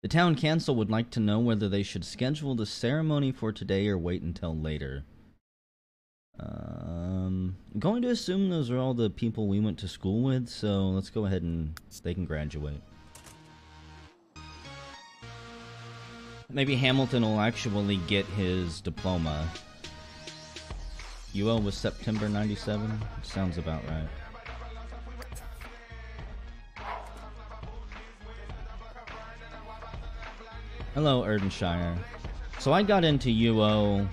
The town council would like to know whether they should schedule the ceremony for today or wait until later. I'm going to assume those are all the people we went to school with, so let's go ahead and they can graduate. Maybe Hamilton will actually get his diploma. UL was September 97? Sounds about right. Hello, Erdenshire. So I got into UO.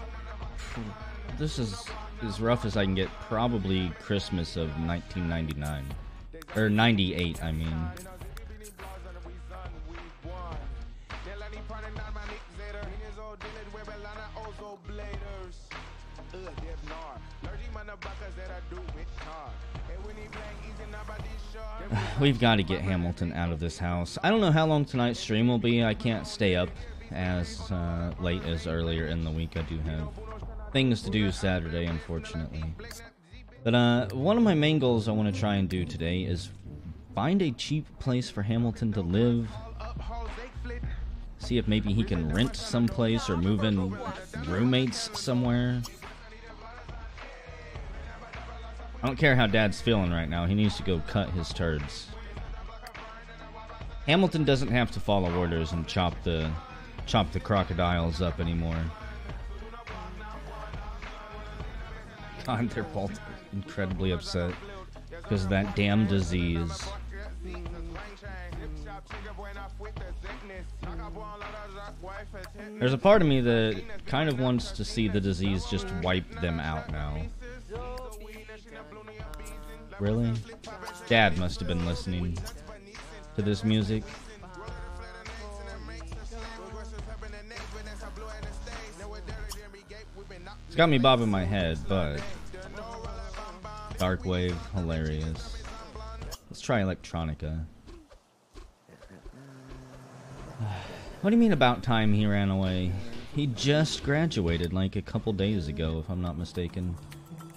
This is as rough as I can get. Probably Christmas of 1999. Or 98, I mean. We've got to get Hamilton out of this house. I don't know how long tonight's stream will be. I can't stay up as late as earlier in the week. I do have things to do Saturday, unfortunately. But one of my main goals I want to try and do today is find a cheap place for Hamilton to live. See if maybe he can rent someplace or move in roommates somewhere. I don't care how Dad's feeling right now. He needs to go cut his turds. Hamilton doesn't have to follow orders and chop the crocodiles up anymore. God, they're both incredibly upset because of that damn disease. There's a part of me that kind of wants to see the disease just wipe them out now. Really? Dad must have been listening to this music. It's got me bobbing my head, but dark wave, hilarious. Let's try electronica. What do you mean about time he ran away? He just graduated like a couple days ago, if I'm not mistaken.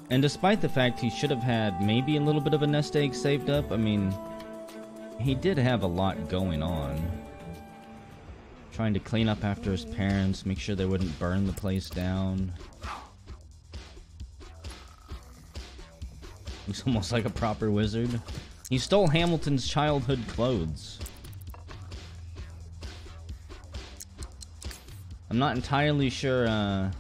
And despite the fact he should have had maybe a little bit of a nest egg saved up, I mean, he did have a lot going on. Trying to clean up after his parents, make sure they wouldn't burn the place down. He's almost like a proper wizard. He stole Hamilton's childhood clothes. I'm not entirely sure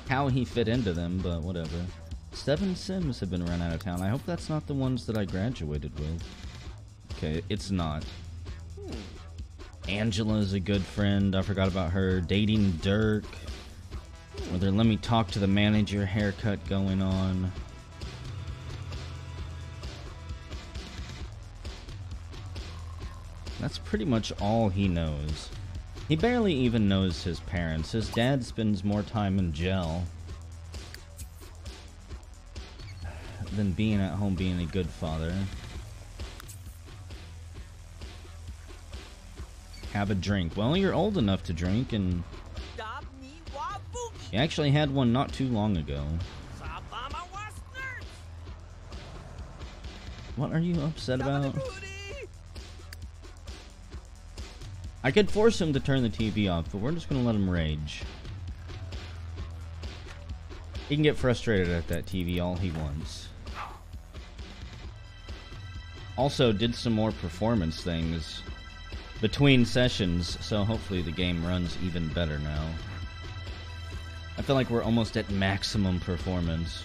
how he fit into them, but whatever. 7 Sims have been run out of town. I hope that's not the ones that I graduated with. Okay, it's not. Angela's a good friend. I forgot about her. Dating Dirk. Whether let me talk to the manager haircut going on. That's pretty much all he knows. He barely even knows his parents. His dad spends more time in jail than being at home being a good father. Have a drink. Well, you're old enough to drink, and you actually had one not too long ago. What are you upset about? I could force him to turn the TV off, but we're just gonna let him rage. He can get frustrated at that TV all he wants. Also did some more performance things between sessions, so hopefully the game runs even better now. I feel like we're almost at maximum performance.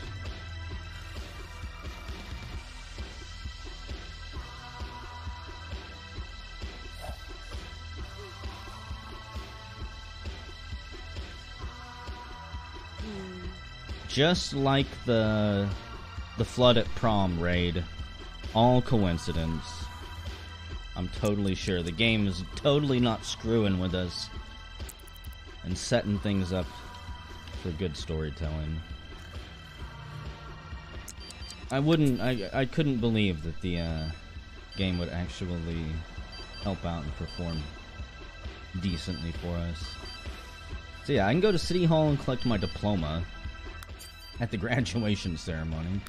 Just like the flood at prom raid. All coincidence. I'm totally sure the game is totally not screwing with us and setting things up for good storytelling. I couldn't believe that the game would actually help out and perform decently for us. So yeah, I can go to City Hall and collect my diploma at the graduation ceremony,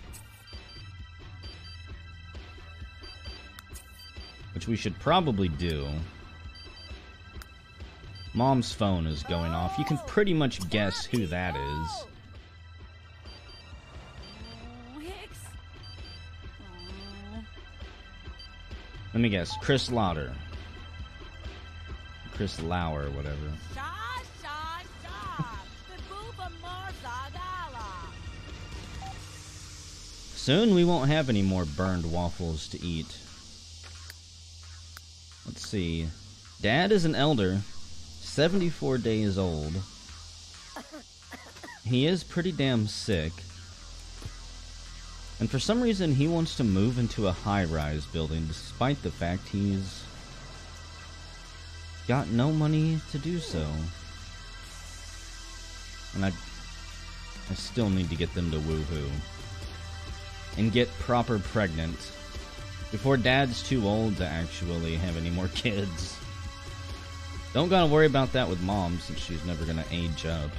which we should probably do. Mom's phone is going off. You can pretty much guess who that is. Let me guess. Chris Lauder. Chris Lauer, whatever. Soon we won't have any more burned waffles to eat. Let's see. Dad is an elder, 74 days old. He is pretty damn sick. And for some reason he wants to move into a high-rise building despite the fact he's got no money to do so. And I still need to get them to woohoo. And get proper pregnant before Dad's too old to actually have any more kids. Don't gotta worry about that with Mom since she's never gonna age up.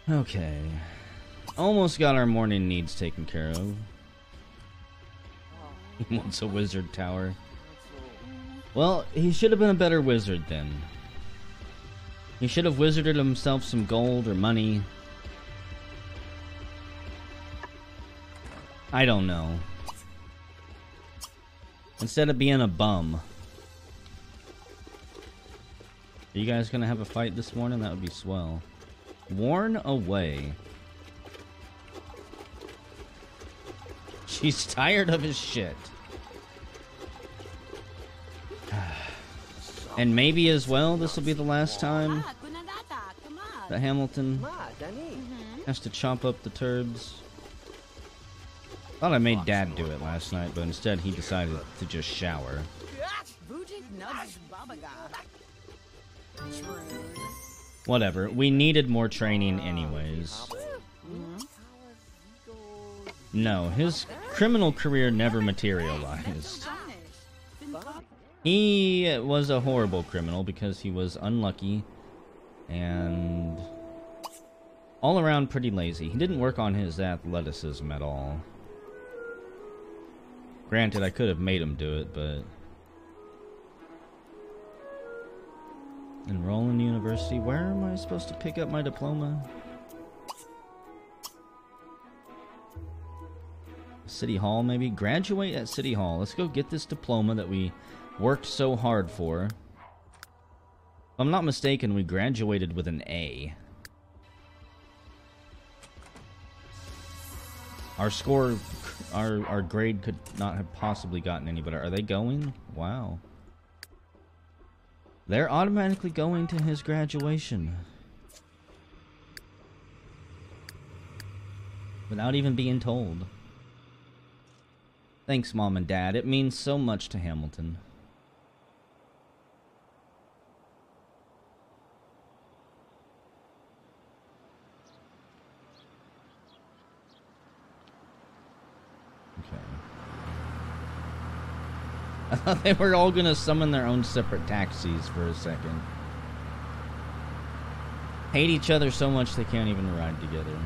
Okay. Almost got our morning needs taken care of. He wants a wizard tower. Well, he should have been a better wizard then. He should have wizarded himself some gold or money. I don't know. Instead of being a bum. Are you guys gonna have a fight this morning? That would be swell. Worn away. She's tired of his shit. And maybe as well, this will be the last time that Hamilton has to chop up the turds. Thought I made Dad do it last night, but instead he decided to just shower. Whatever, we needed more training anyways. No, his criminal career never materialized. He was a horrible criminal because he was unlucky and all around pretty lazy. He didn't work on his athleticism at all. Granted, I could have made him do it, but... Enroll in university? Where am I supposed to pick up my diploma? City Hall, maybe? Graduate at City Hall. Let's go get this diploma that we worked so hard for. If I'm not mistaken, we graduated with an A. Our score, our grade could not have possibly gotten any better. Are they going? Wow. They're automatically going to his graduation. Without even being told. Thanks, Mom and Dad. It means so much to Hamilton. I thought they were all gonna summon their own separate taxis for a second. Hate each other so much they can't even ride together.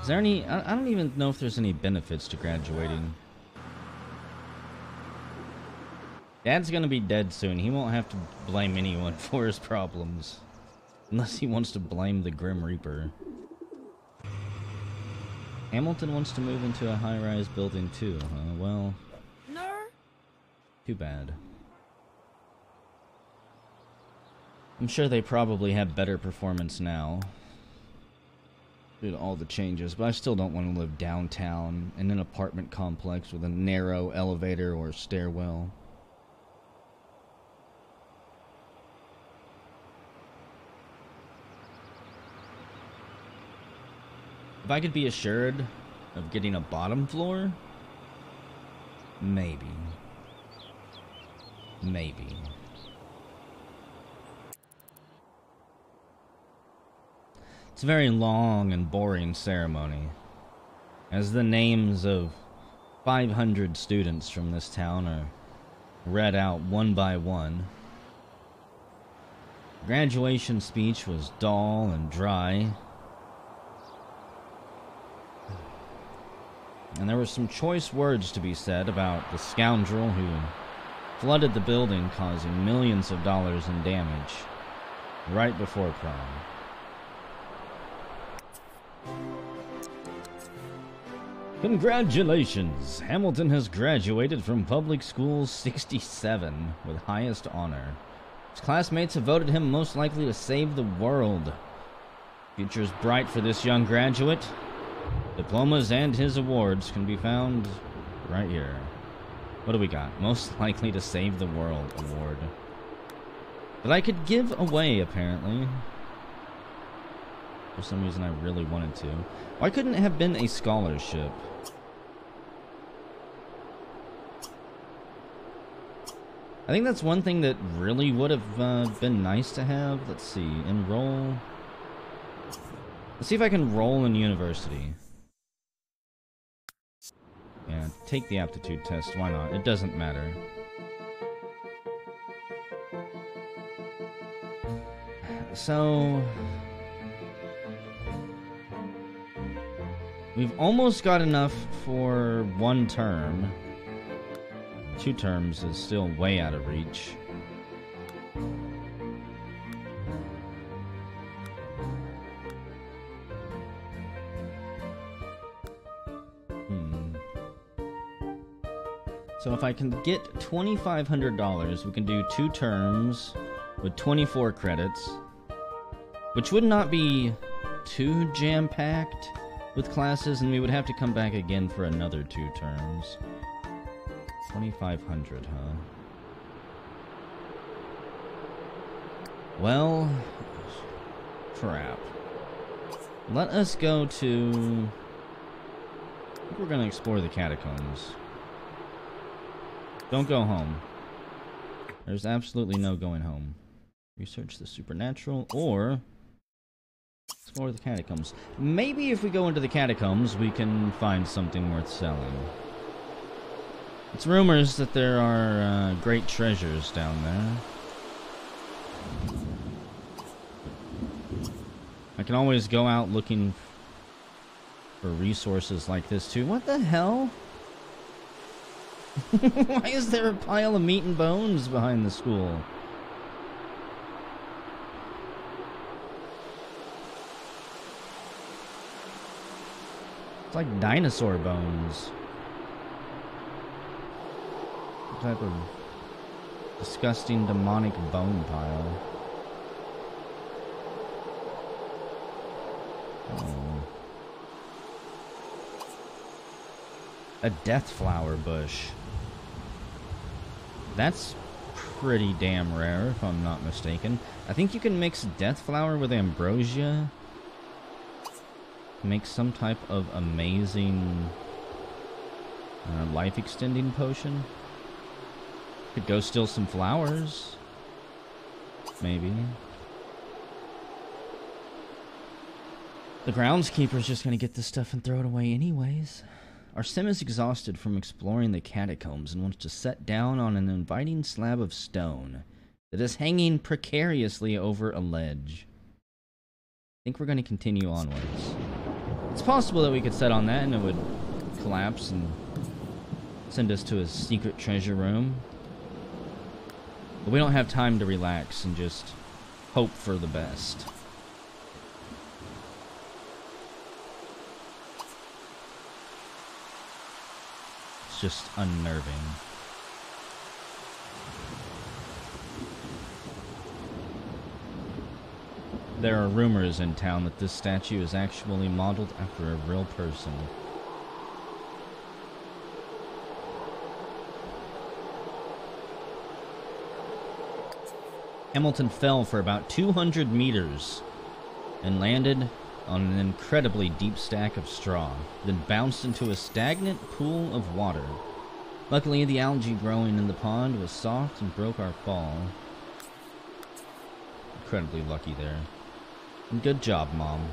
Is there any... I don't even know if there's any benefits to graduating. Dad's gonna be dead soon. He won't have to blame anyone for his problems. Unless he wants to blame the Grim Reaper. Hamilton wants to move into a high-rise building too, huh? Well... Too bad. I'm sure they probably have better performance now. Due to all the changes, but I still don't want to live downtown in an apartment complex with a narrow elevator or stairwell. If I could be assured of getting a bottom floor, maybe. Maybe. It's a very long and boring ceremony, as the names of 500 students from this town are read out one by one. The graduation speech was dull and dry, And there were some choice words to be said about the scoundrel who flooded the building, causing millions of dollars in damage right before prom. Congratulations! Hamilton has graduated from public school 67 with highest honor. His classmates have voted him most likely to save the world. Future's bright for this young graduate. Diplomas and his awards can be found right here. What do we got? Most likely to save the world award. That I could give away, apparently. For some reason I really wanted to. Why couldn't it have been a scholarship? I think that's one thing that really would have been nice to have. Let's see. Enroll. Let's see if I can enroll in university. Yeah, take the aptitude test. Why not? It doesn't matter. So... we've almost got enough for one term. 2 terms is still way out of reach. So if I can get $2,500, we can do 2 terms with 24 credits, which would not be too jam-packed with classes, and we would have to come back again for another 2 terms. 2,500, huh? Well, crap. Let us go to... I think we're gonna explore the catacombs. Don't go home. There's absolutely no going home. Research the supernatural, or explore the catacombs. Maybe if we go into the catacombs, we can find something worth selling. It's rumors that there are great treasures down there. I can always go out looking for resources like this too. What the hell? Why is there a pile of meat and bones behind the school? It's like dinosaur bones. What type of disgusting demonic bone pile? Oh. A death flower bush. That's pretty damn rare, if I'm not mistaken. I think you can mix death flower with ambrosia. Make some type of amazing life-extending potion. Could go steal some flowers. Maybe. The groundskeeper's just gonna get this stuff and throw it away anyways. Our sim is exhausted from exploring the catacombs and wants to set down on an inviting slab of stone that is hanging precariously over a ledge. I think we're going to continue onwards. It's possible that we could set on that and it would collapse and send us to a secret treasure room. But we don't have time to relax and just hope for the best. Just unnerving. There are rumors in town that this statue is actually modeled after a real person. Hamilton fell for about 200 meters and landed on an incredibly deep stack of straw, then bounced into a stagnant pool of water. Luckily, the algae growing in the pond was soft and broke our fall. Incredibly lucky there. And good job, Mom.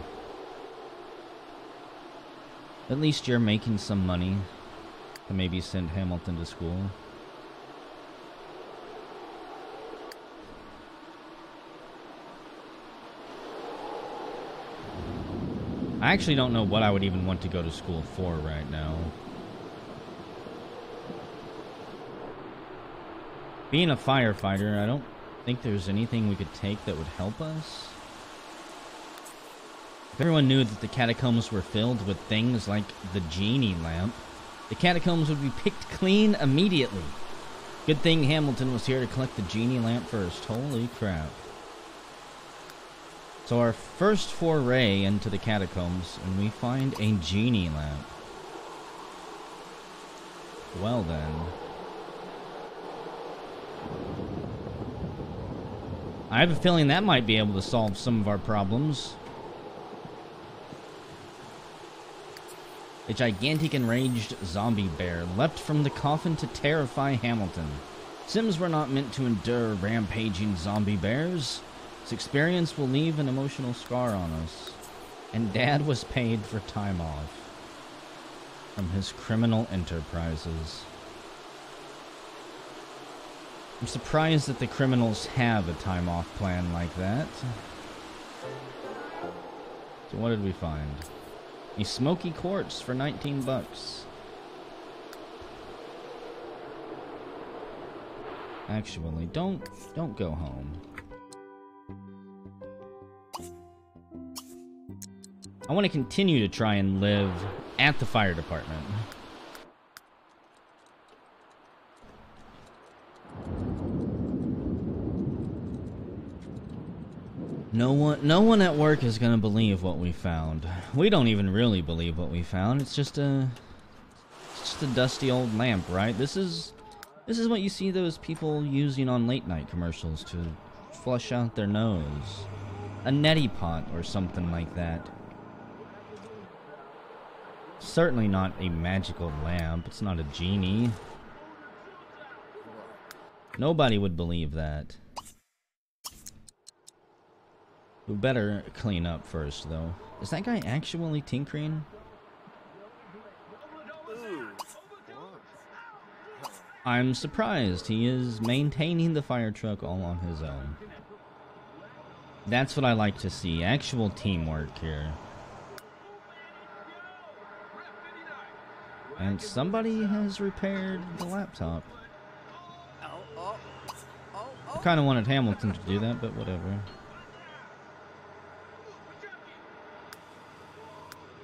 At least you're making some money to maybe send Hamilton to school. I actually don't know what I would even want to go to school for right now. Being a firefighter, I don't think there's anything we could take that would help us. If everyone knew that the catacombs were filled with things like the genie lamp, the catacombs would be picked clean immediately. Good thing Hamilton was here to collect the genie lamp first. Holy crap. So our first foray into the catacombs, and we find a genie lamp. Well then. I have a feeling that might be able to solve some of our problems. A gigantic enraged zombie bear leapt from the coffin to terrify Hamilton. Sims were not meant to endure rampaging zombie bears. This experience will leave an emotional scar on us. And Dad was paid for time off from his criminal enterprises. I'm surprised that the criminals have a time off plan like that. So what did we find? A smoky quartz for 19 bucks. Actually, don't go home. I want to continue to try and live at the fire department. No one at work is gonna believe what we found. We don't even really believe what we found. It's just a dusty old lamp, right? This is what you see those people using on late night commercials to flush out their nose. A neti pot or something like that. Certainly not a magical lamp. It's not a genie. Nobody would believe that. We better clean up first, though. Is that guy actually tinkering? I'm surprised. He is maintaining the fire truck all on his own. That's what I like to see. Actual teamwork here. And somebody has repaired the laptop. I kind of wanted Hamilton to do that, but whatever.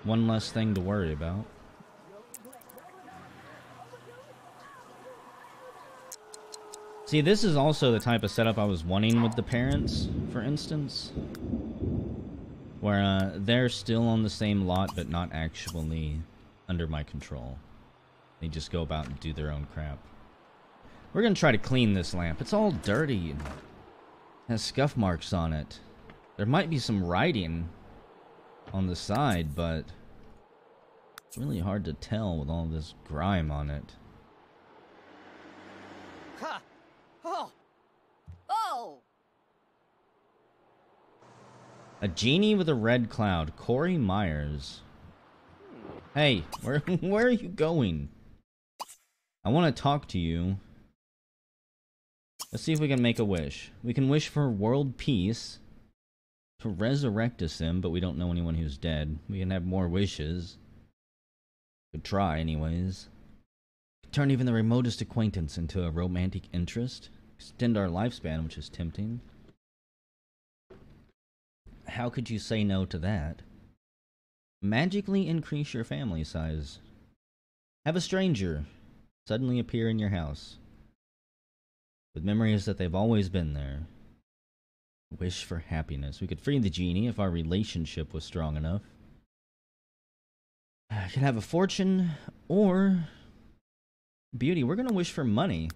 One less thing to worry about. See, this is also the type of setup I was wanting with the parents, for instance. Where they're still on the same lot, but not actually under my control. They just go about and do their own crap. We're gonna try to clean this lamp. It's all dirty and has scuff marks on it. There might be some writing on the side, but it's really hard to tell with all this grime on it. Ha! Oh! Oh! A genie with a red cloud. Corey Myers. Hey, where are you going? I want to talk to you. Let's see if we can make a wish. We can wish for world peace. To resurrect a sim, but we don't know anyone who's dead. We can have more wishes. Could try, anyways. Could turn even the remotest acquaintance into a romantic interest. Extend our lifespan, which is tempting. How could you say no to that? Magically increase your family size. Have a stranger suddenly appear in your house. With memories that they've always been there. Wish for happiness. We could free the genie if our relationship was strong enough. I could have a fortune or beauty. We're gonna wish for money.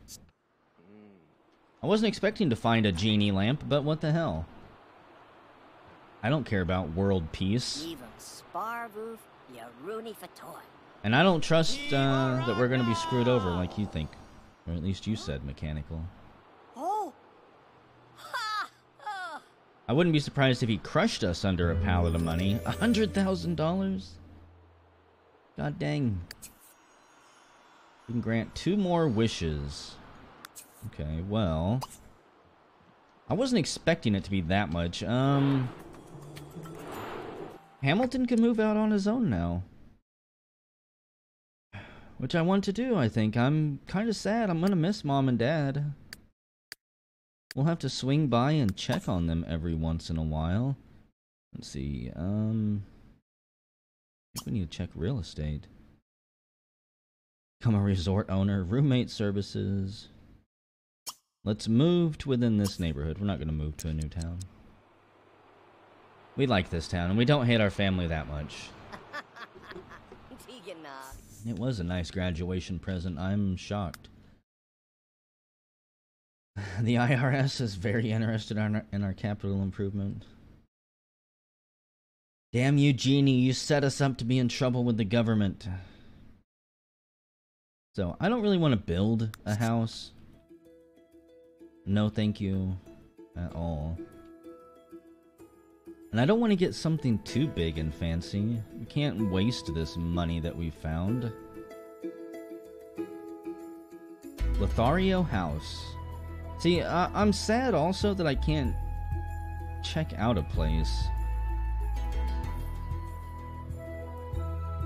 I wasn't expecting to find a genie lamp, but what the hell? I don't care about world peace. And I don't trust that we're gonna be screwed over like you think. Or at least you said, Mechanical. I wouldn't be surprised if he crushed us under a pallet of money. $100,000? God dang. We can grant 2 more wishes. Okay, well. I wasn't expecting it to be that much. Hamilton can move out on his own now. Which I want to do, I think. I'm kind of sad. I'm gonna miss Mom and Dad. We'll have to swing by and check on them every once in a while. Let's see, I think we need to check real estate. Become a resort owner, roommate services. Let's move to within this neighborhood. We're not going to move to a new town. We like this town, and we don't hate our family that much. It was a nice graduation present. I'm shocked. The IRS is very interested in our capital improvement. Damn you, Genie. You set us up to be in trouble with the government. So, I don't really want to build a house. No thank you at all. And I don't want to get something too big and fancy. We can't waste this money that we found. Lothario House. See, I'm sad also that I can't check out a place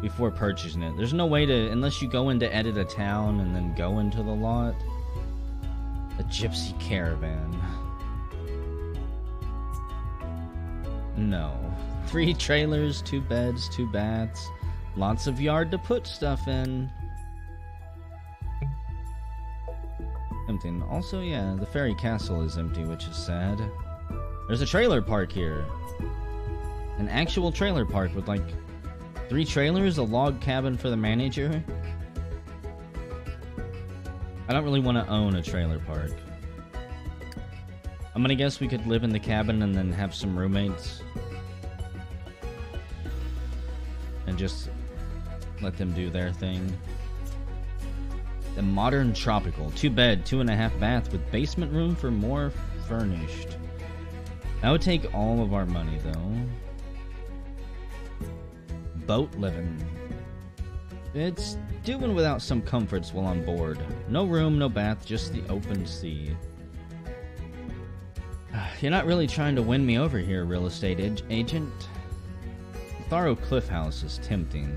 before purchasing it. There's no way to, unless you go in to edit a town and then go into the lot. A gypsy caravan. No. 3 trailers, 2 beds, 2 baths. Lots of yard to put stuff in. Empty. Also, yeah, the fairy castle is empty, which is sad. There's a trailer park here. An actual trailer park with like 3 trailers, a log cabin for the manager. I don't really want to own a trailer park. I'm gonna guess we could live in the cabin and then have some roommates. And just let them do their thing. The modern tropical. 2 bed, 2.5 bath with basement room for more furnished. That would take all of our money though. Boat living. It's doing without some comforts while on board. No room, no bath, just the open sea. You're not really trying to win me over here, real estate agent. Tharo Cliff House is tempting.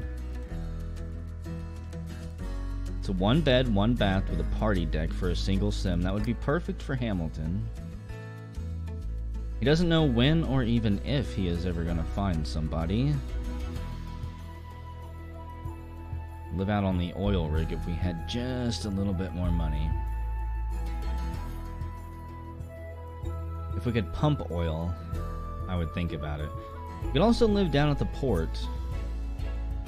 It's a 1 bed, 1 bath with a party deck for a single sim. That would be perfect for Hamilton. He doesn't know when or even if he is ever going to find somebody. Live out on the oil rig if we had just a little bit more money. If we could pump oil, I would think about it. We could also live down at the port.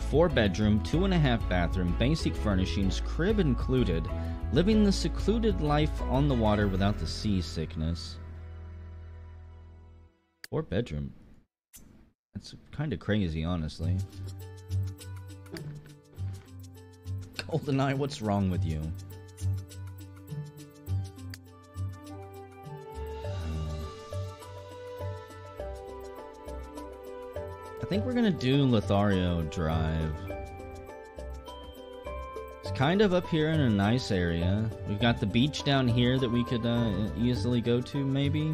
4 bedroom, 2.5 bathroom, basic furnishings, crib included. Living the secluded life on the water without the seasickness. 4 bedroom. That's kind of crazy, honestly. GoldenEye, what's wrong with you? I think we're gonna do Lothario Drive. It's kind of up here in a nice area. We've got the beach down here that we could easily go to, maybe.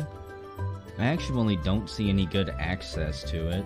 I actually don't see any good access to it.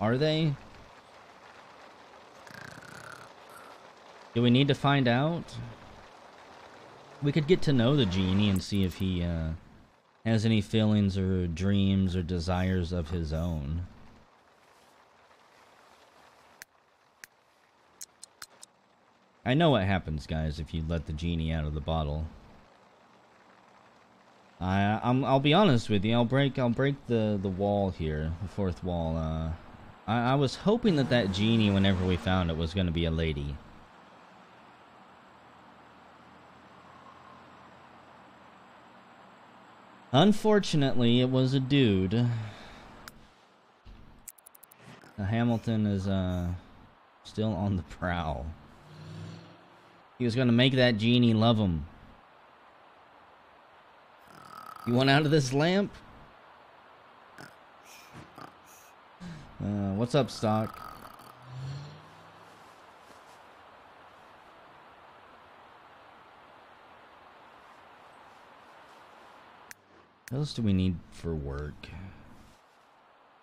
Are they? Do we need to find out? We could get to know the genie and see if he has any feelings or dreams or desires of his own. I know what happens, guys, if you let the genie out of the bottle. I'll be honest with you. I'll break the wall here, the fourth wall. I was hoping that genie, whenever we found it, was going to be a lady. Unfortunately, it was a dude. Hamilton is still on the prowl. He was gonna make that genie love him. You want out of this lamp? What's up, Stock? What else do we need for work?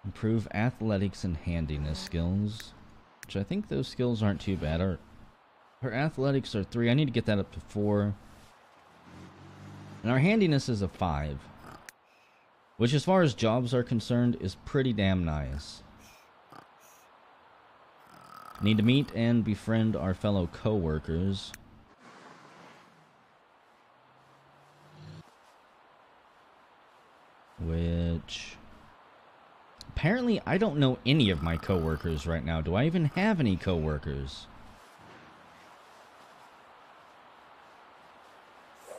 Improve athletics and handiness skills, which I think those skills aren't too bad. Our athletics are 3. I need to get that up to 4. And our handiness is a 5. Which, as far as jobs are concerned, is pretty damn nice. Need to meet and befriend our fellow co-workers. Which... apparently, I don't know any of my co-workers right now. Do I even have any co-workers?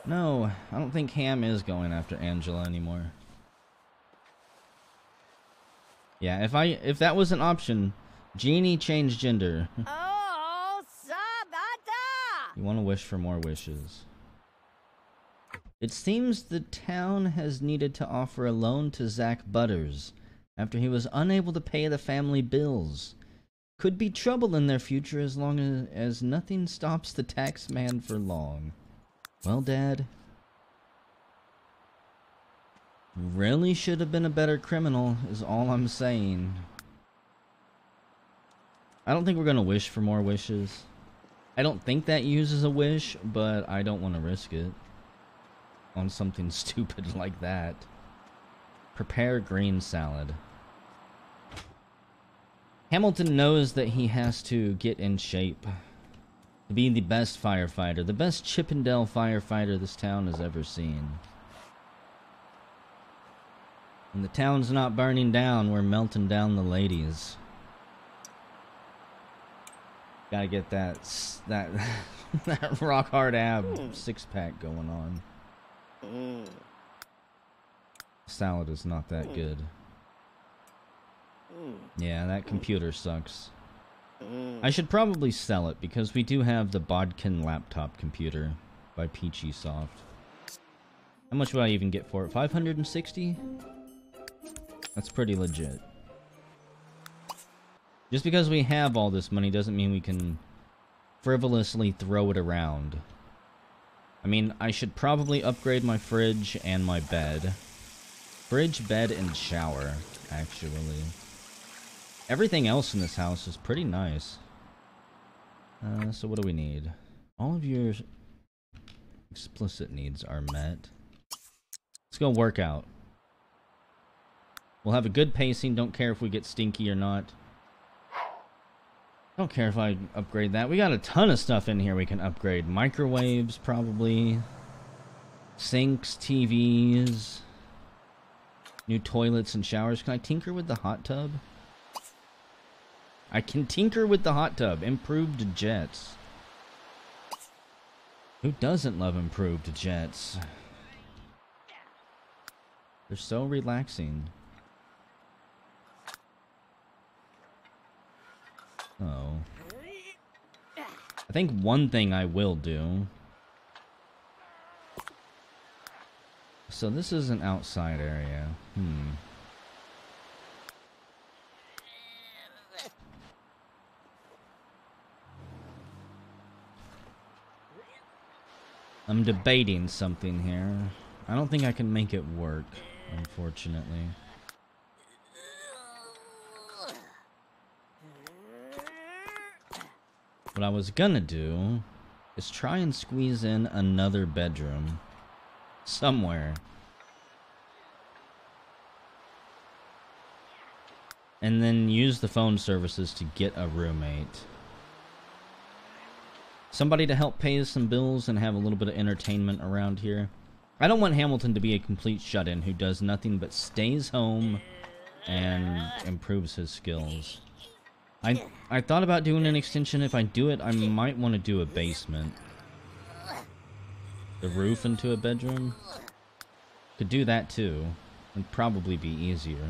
No, I don't think Ham is going after Angela anymore. Yeah, if that was an option, Genie change gender. Oh, Sabata! You want to wish for more wishes. It seems the town has needed to offer a loan to Zach Butters after he was unable to pay the family bills. Could be trouble in their future as long as nothing stops the tax man for long. Well, Dad, really should have been a better criminal, is all I'm saying. I don't think we're gonna wish for more wishes. I don't think that uses a wish, but I don't want to risk it on something stupid like that. Prepare green salad. Hamilton knows that he has to get in shape to be the best firefighter, the best Chippendale firefighter this town has ever seen. And the town's not burning down, we're melting down the ladies. Gotta get that that rock hard ab six-pack going on. Salad is not that good. Yeah, that computer sucks. I should probably sell it because we do have the Bodkin laptop computer by Peachy Soft. How much would I even get for it? 560? That's pretty legit. Just because we have all this money doesn't mean we can frivolously throw it around. I mean, I should probably upgrade my fridge and my bed. Fridge, bed, and shower, actually. Everything else in this house is pretty nice. So what do we need? All of your explicit needs are met. Let's go work out. We'll have a good pacing. Don't care if we get stinky or not. Don't care if I upgrade that. We got a ton of stuff in here we can upgrade. Microwaves, probably. Sinks, TVs. New toilets and showers. Can I tinker with the hot tub? I can tinker with the hot tub. Improved jets. Who doesn't love improved jets? They're so relaxing. Oh. I think one thing I will do. So this is an outside area. I'm debating something here. I don't think I can make it work, unfortunately. What I was gonna do is try and squeeze in another bedroom somewhere. And then use the phone services to get a roommate. Somebody to help pay some bills and have a little bit of entertainment around here. I don't want Hamilton to be a complete shut-in who does nothing but stays home and improves his skills. I thought about doing an extension. If I do it, I might want to do a basement. The roof into a bedroom. Could do that too. It'd probably be easier.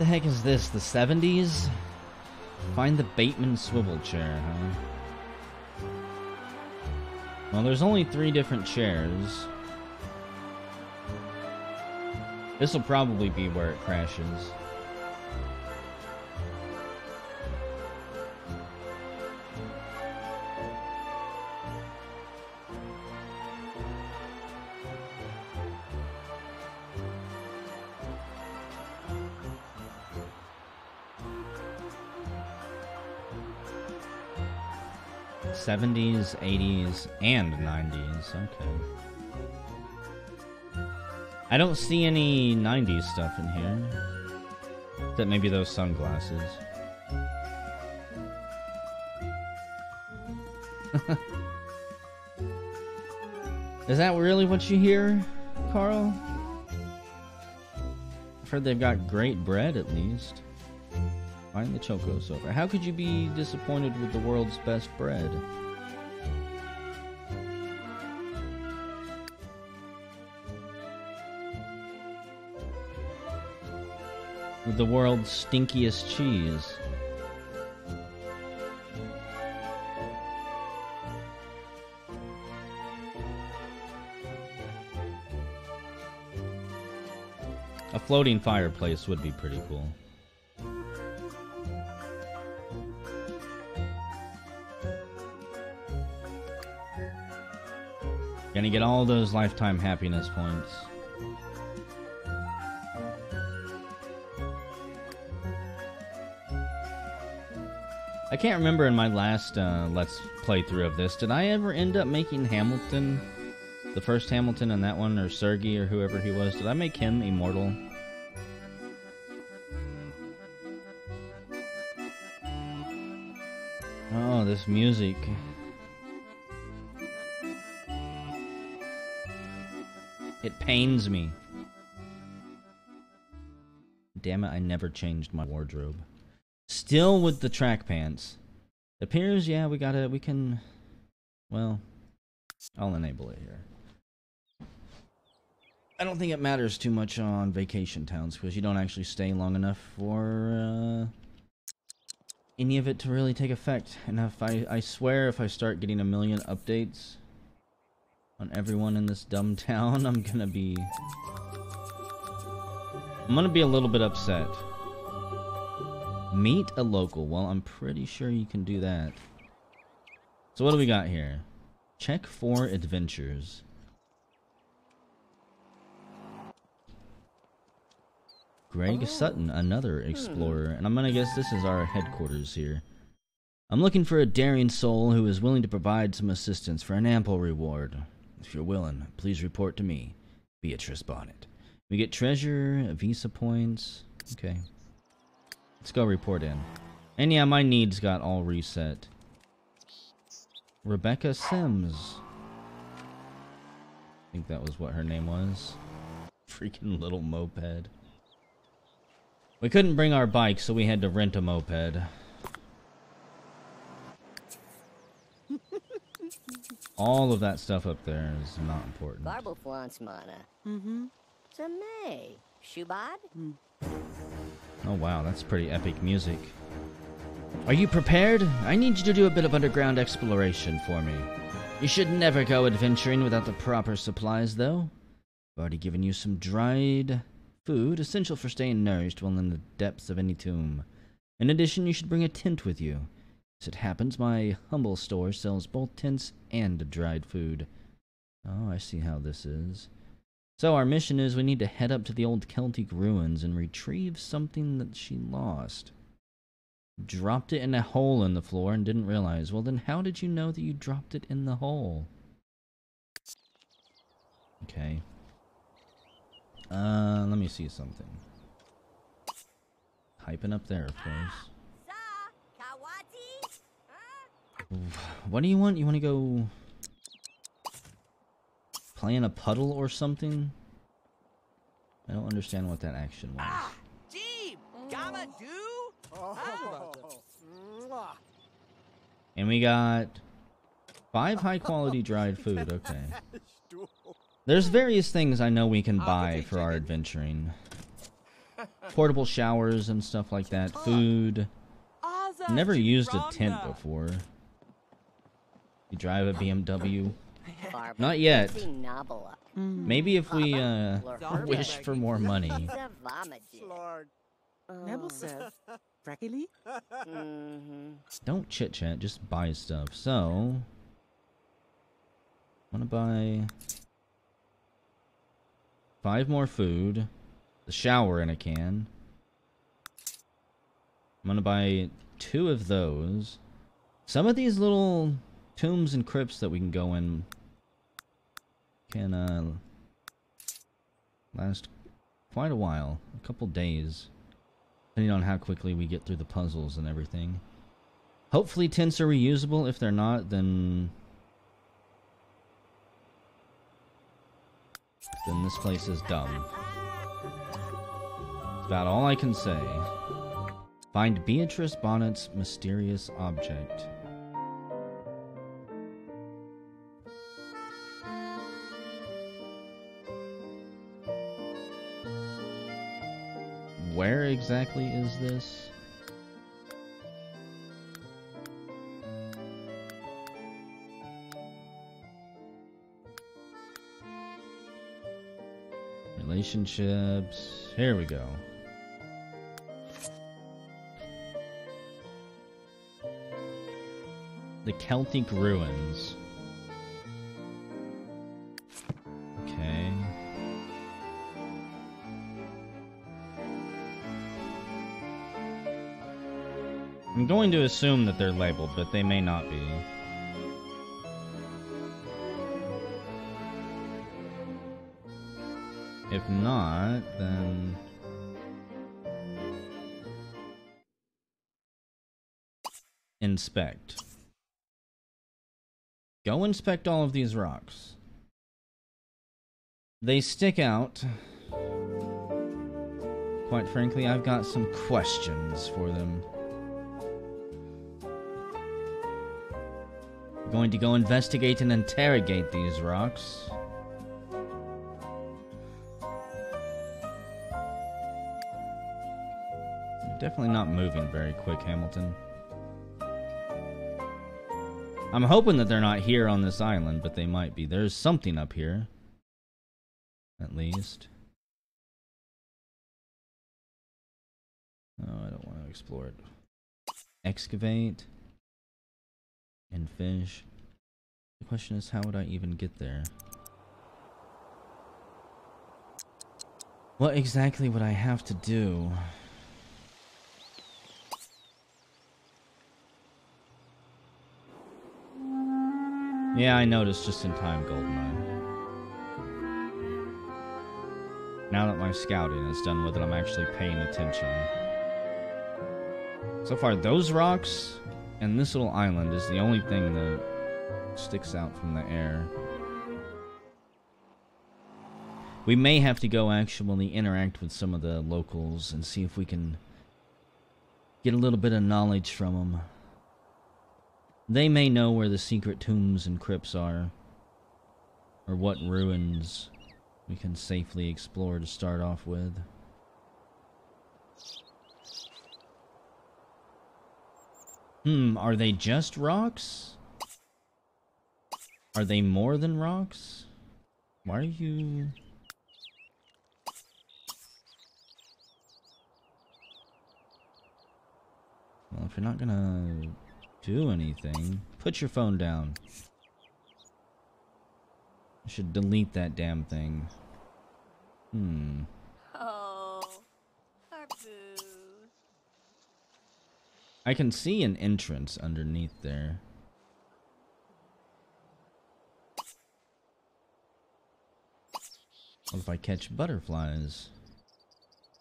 The heck is this? The 70s? Find the Bateman swivel chair, huh? Well, there's only 3 different chairs. This will probably be where it crashes. '70s, '80s, and '90s. Okay. I don't see any '90s stuff in here. Except maybe those sunglasses. Is that really what you hear, Carl? I've heard they've got great bread, at least. Find the Choco Sofa. How could you be disappointed with the world's best bread? With the world's stinkiest cheese. A floating fireplace would be pretty cool. Gonna get all those lifetime happiness points. I can't remember in my last Let's playthrough of this, did I ever end up making Hamilton, the first Hamilton in that one, or Sergei, or whoever he was, did I make him immortal? Oh, this music. It pains me. Damn it, I never changed my wardrobe. Still with the track pants. It appears, yeah, we can... Well, I'll enable it here. I don't think it matters too much on vacation towns, because you don't actually stay long enough for any of it to really take effect. And if I swear if I start getting 1 million updates on everyone in this dumb town, I'm gonna be a little bit upset. Meet a local. Well, I'm pretty sure you can do that. So what do we got here? Check for adventures. Greg Sutton, another explorer, and I'm gonna guess this is our headquarters here. I'm looking for a daring soul who is willing to provide some assistance for an ample reward. If you're willing, please report to me, Beatrice Bonnet. We get treasure, visa points. Okay. Let's go report in. And yeah, my needs got all reset. Rebecca Sims. I think that was what her name was. Freaking little moped. We couldn't bring our bike, so we had to rent a moped. All of that stuff up there is not important. Mm-hmm. Samay. Shubad? Oh wow, that's pretty epic music. Are you prepared? I need you to do a bit of underground exploration for me. You should never go adventuring without the proper supplies, though. I've already given you some dried food, essential for staying nourished while in the depths of any tomb. In addition, you should bring a tent with you. As it happens, my humble store sells both tents and dried food. Oh, I see how this is. So our mission is we need to head up to the old Celtic ruins and retrieve something that she lost. Dropped it in a hole in the floor and didn't realize. Well, then how did you know that you dropped it in the hole? Okay. Let me see something. Hyping up there, of course. What do you want? You want to go play in a puddle or something? I don't understand what that action was. And we got 5 high-quality dried food. Okay. There's various things I know we can buy for our adventuring. portable showers and stuff like that. Food. Never used a tent before. You drive a BMW? Not yet. Maybe if we wish for more money. Don't chit chat, just buy stuff. So, I'm gonna buy 5 more food, the shower in a can. I'm gonna buy 2 of those. Some of these little tombs and crypts that we can go in can last quite a while, a couple days, depending on how quickly we get through the puzzles and everything. Hopefully tents are reusable. If they're not, then this place is dumb. That's about all I can say. Find Beatrice Bonnet's mysterious object. Where exactly is this? Relationships. Here we go. The Celtic ruins. Okay. I'm going to assume that they're labeled, but they may not be. If not, then inspect. Go inspect all of these rocks. They stick out. Quite frankly, I've got some questions for them. I'm going to go investigate and interrogate these rocks. You're definitely not moving very quick, Hamilton. I'm hoping that they're not here on this island, but they might be. There's something up here. At least. Oh, I don't want to explore it. Excavate. And fish. The question is, how would I even get there? What exactly would I have to do? Yeah, I noticed just in time, Goldeneye. Now that my scouting is done with it, I'm actually paying attention. So far, those rocks and this little island is the only thing that sticks out from the air. We may have to go actually interact with some of the locals and see if we can get a little bit of knowledge from them. They may know where the secret tombs and crypts are, or what ruins we can safely explore to start off with. Are they just rocks? Are they more than rocks? Why are you... Well, if you're not gonna do anything, put your phone down. I should delete that damn thing. Oh, our boo. I can see an entrance underneath there. What if I catch butterflies?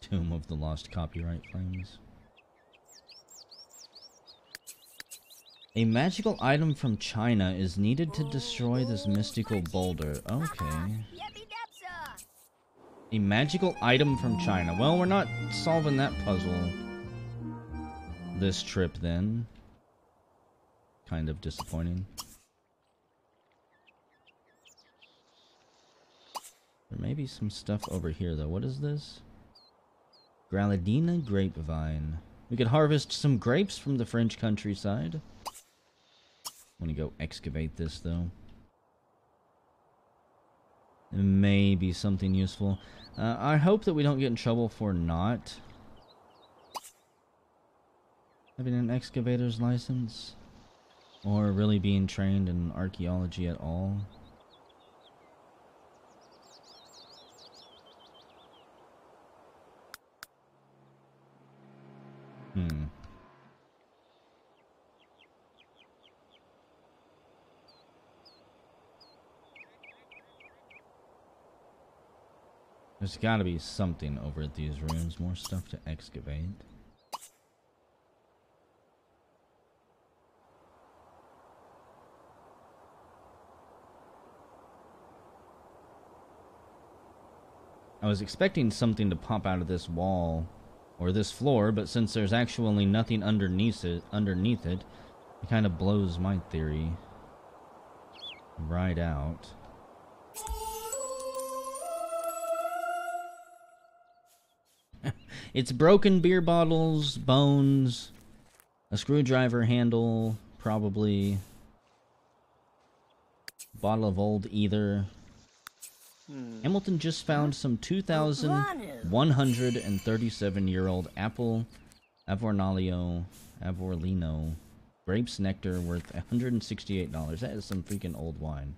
Tomb of the Lost Copyright Flames. A magical item from China is needed to destroy this mystical boulder. Okay. A magical item from China. Well, we're not solving that puzzle this trip then. Kind of disappointing. There may be some stuff over here though. What is this? Granadina grapevine. We could harvest some grapes from the French countryside. I'm gonna go excavate this though. It may be something useful. I hope that we don't get in trouble for not having an excavator's license or really being trained in archaeology at all. There's gotta be something over at these ruins. More stuff to excavate. I was expecting something to pop out of this wall or this floor, but since there's actually nothing underneath it kind of blows my theory right out. It's broken beer bottles, bones, a screwdriver handle, probably bottle of old ether. Hamilton just found some 2,137-year-old apple Avornalio grapes nectar worth $168. That is some freaking old wine.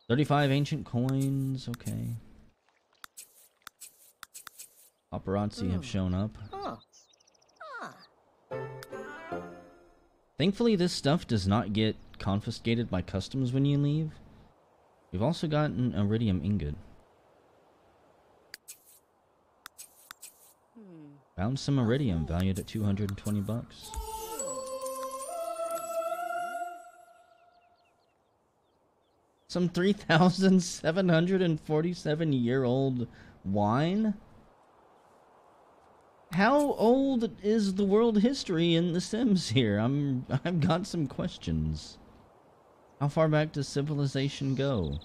35 ancient coins, okay. Paparazzi have shown up. Thankfully, this stuff does not get confiscated by customs when you leave. We've also got an iridium ingot. Found some iridium valued at 220 bucks. Some 3,747-year-old wine? How old is the world history in The Sims here? I've got some questions. How far back does civilization go?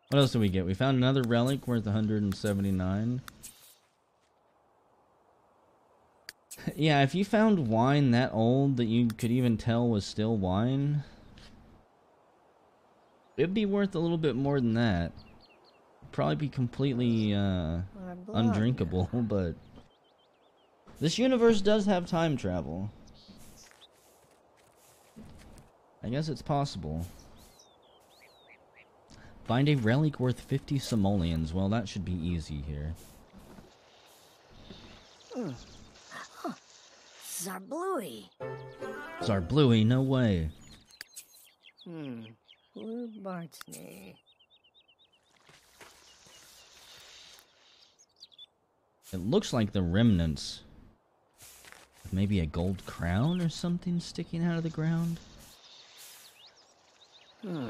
What else did we get? We found another relic worth 179. Yeah, if you found wine that old that you could even tell was still wine, it'd be worth a little bit more than that. Probably be completely undrinkable, but this universe does have time travel. I guess it's possible. Find a relic worth 50 simoleons. Well, that should be easy here. Zarbluey. Zarbluey, no way. Blue Bartney. It looks like the remnants of maybe a gold crown or something sticking out of the ground.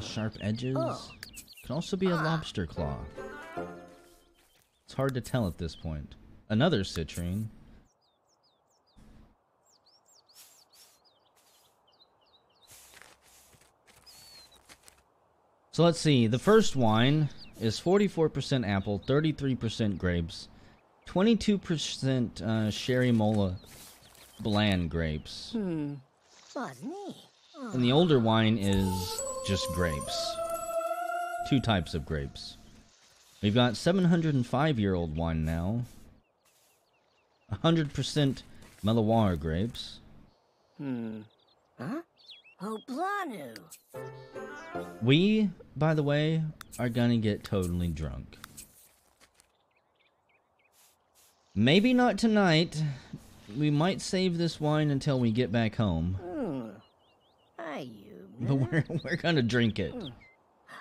Sharp edges. Could also be a lobster claw. It's hard to tell at this point. Another citrine. So let's see. The first wine is 44% apple, 33% grapes, 22% Sherry Mola bland grapes. And the older wine is just grapes. Two types of grapes. We've got 705-year-old wine now. 100% Melawar grapes. Hoplanu. We, by the way, are gonna get totally drunk. Maybe not tonight. We might save this wine until we get back home. But we're gonna drink it.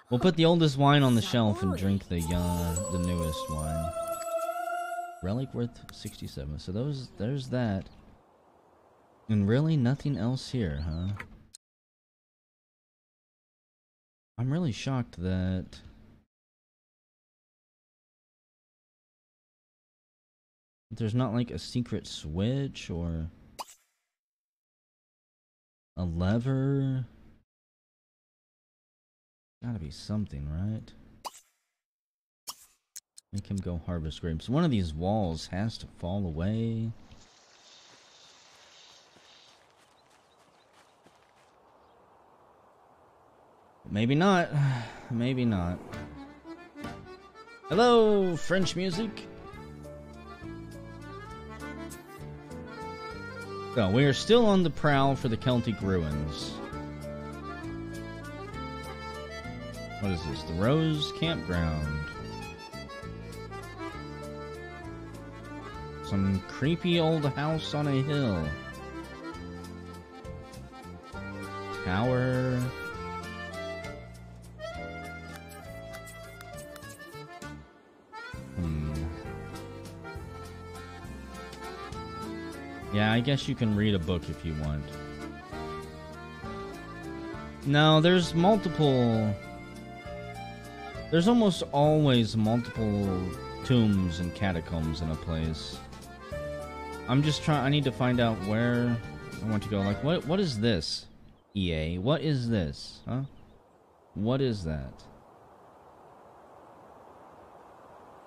We'll put the oldest wine on the shelf and drink the newest wine. Relic worth 67. So there's that. And really nothing else here, huh? I'm really shocked that there's not like a secret switch or a lever. Gotta be something, right? Make him go harvest grapes. One of these walls has to fall away. Maybe not. Maybe not. Hello, French music. So, we are still on the prowl for the Celtic ruins. What is this? The Rose Campground. Some creepy old house on a hill. Tower. Yeah, I guess you can read a book if you want. No, there's multiple... There's almost always multiple tombs and catacombs in a place. I'm just trying... I need to find out where I want to go. Like, what is this? EA, what is this? Huh? What is that?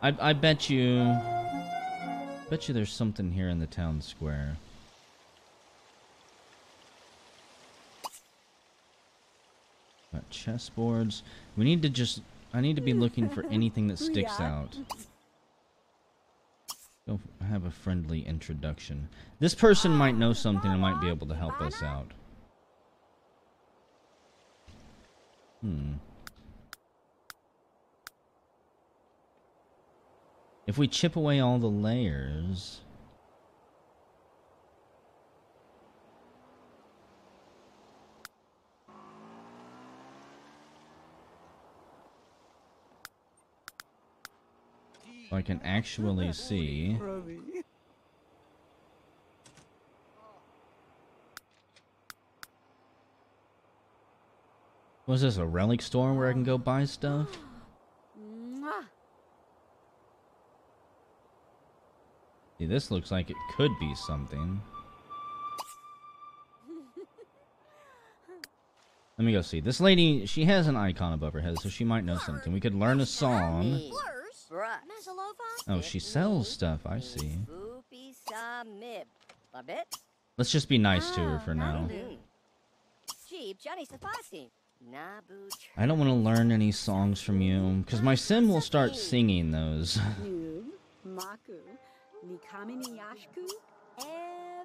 I bet you... Bet you there's something here in the town square. Got chessboards. We need to just... I need to be looking for anything that sticks out. Go have a friendly introduction. This person might know something and might be able to help us out. If we chip away all the layers... I can actually see... Was this a relic store where I can go buy stuff? See, this looks like it could be something. Let me go see. This lady, she has an icon above her head, so she might know something. We could learn a song. Oh, she sells stuff. I see. Let's just be nice to her for now. I don't want to learn any songs from you, because my sim will start singing those.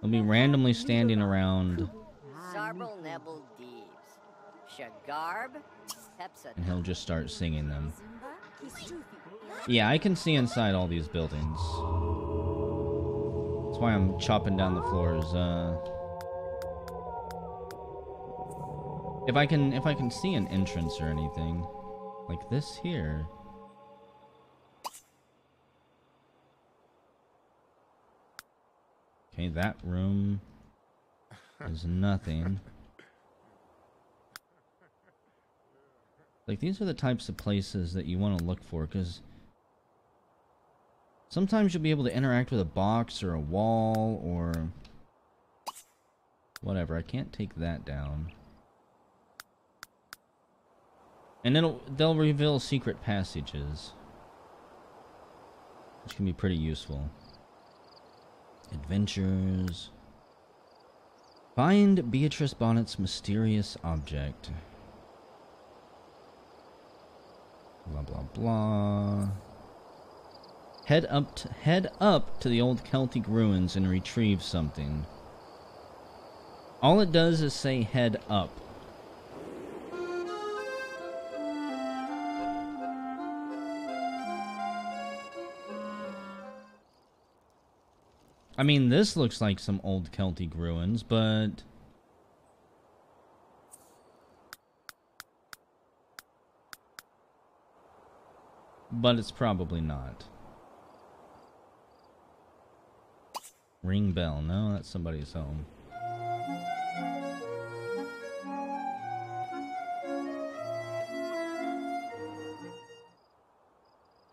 I'll be randomly standing around, and he'll just start singing them. Yeah, I can see inside all these buildings. That's why I'm chopping down the floors. If I can see an entrance or anything, like this here. Okay, that room is nothing. Like, these are the types of places that you want to look for, because sometimes you'll be able to interact with a box or a wall or whatever. I can't take that down. And they'll reveal secret passages, which can be pretty useful. Adventures. Find Beatrice Bonnet's mysterious object. Blah blah blah. Head up to the old Celtic ruins and retrieve something. All it does is say head up. I mean, this looks like some old Celtic ruins, but... But it's probably not. Ring bell. No, that's somebody's home.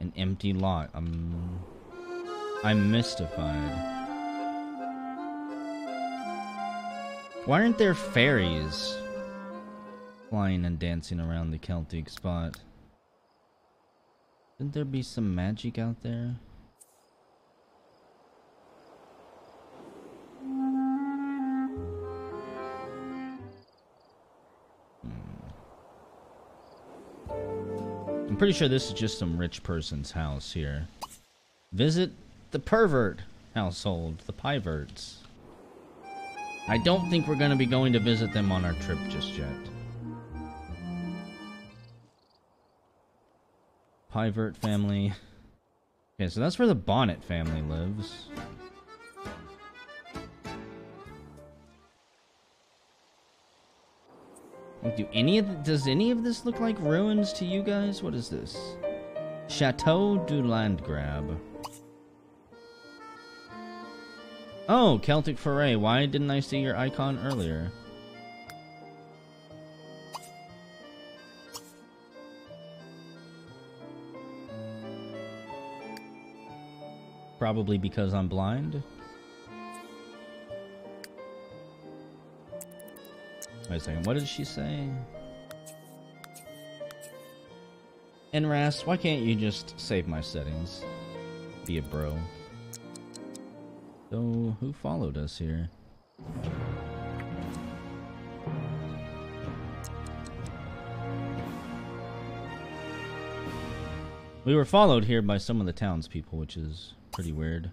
An empty lot. I'm mystified. Why aren't there fairies flying and dancing around the Celtic spot? Shouldn't there be some magic out there? I'm pretty sure this is just some rich person's house here. Visit the pervert household, the piverts. I don't think we're going to be going to visit them on our trip just yet. Pivert family. Okay, so that's where the Bonnet family lives. Does any of this look like ruins to you guys? What is this? Chateau du Landgrab. Oh, Celtic Foray. Why didn't I see your icon earlier? Probably because I'm blind. Wait a second, what did she say? NRAS, why can't you just save my settings? Be a bro. So, who followed us here? We were followed here by some of the townspeople, which is pretty weird.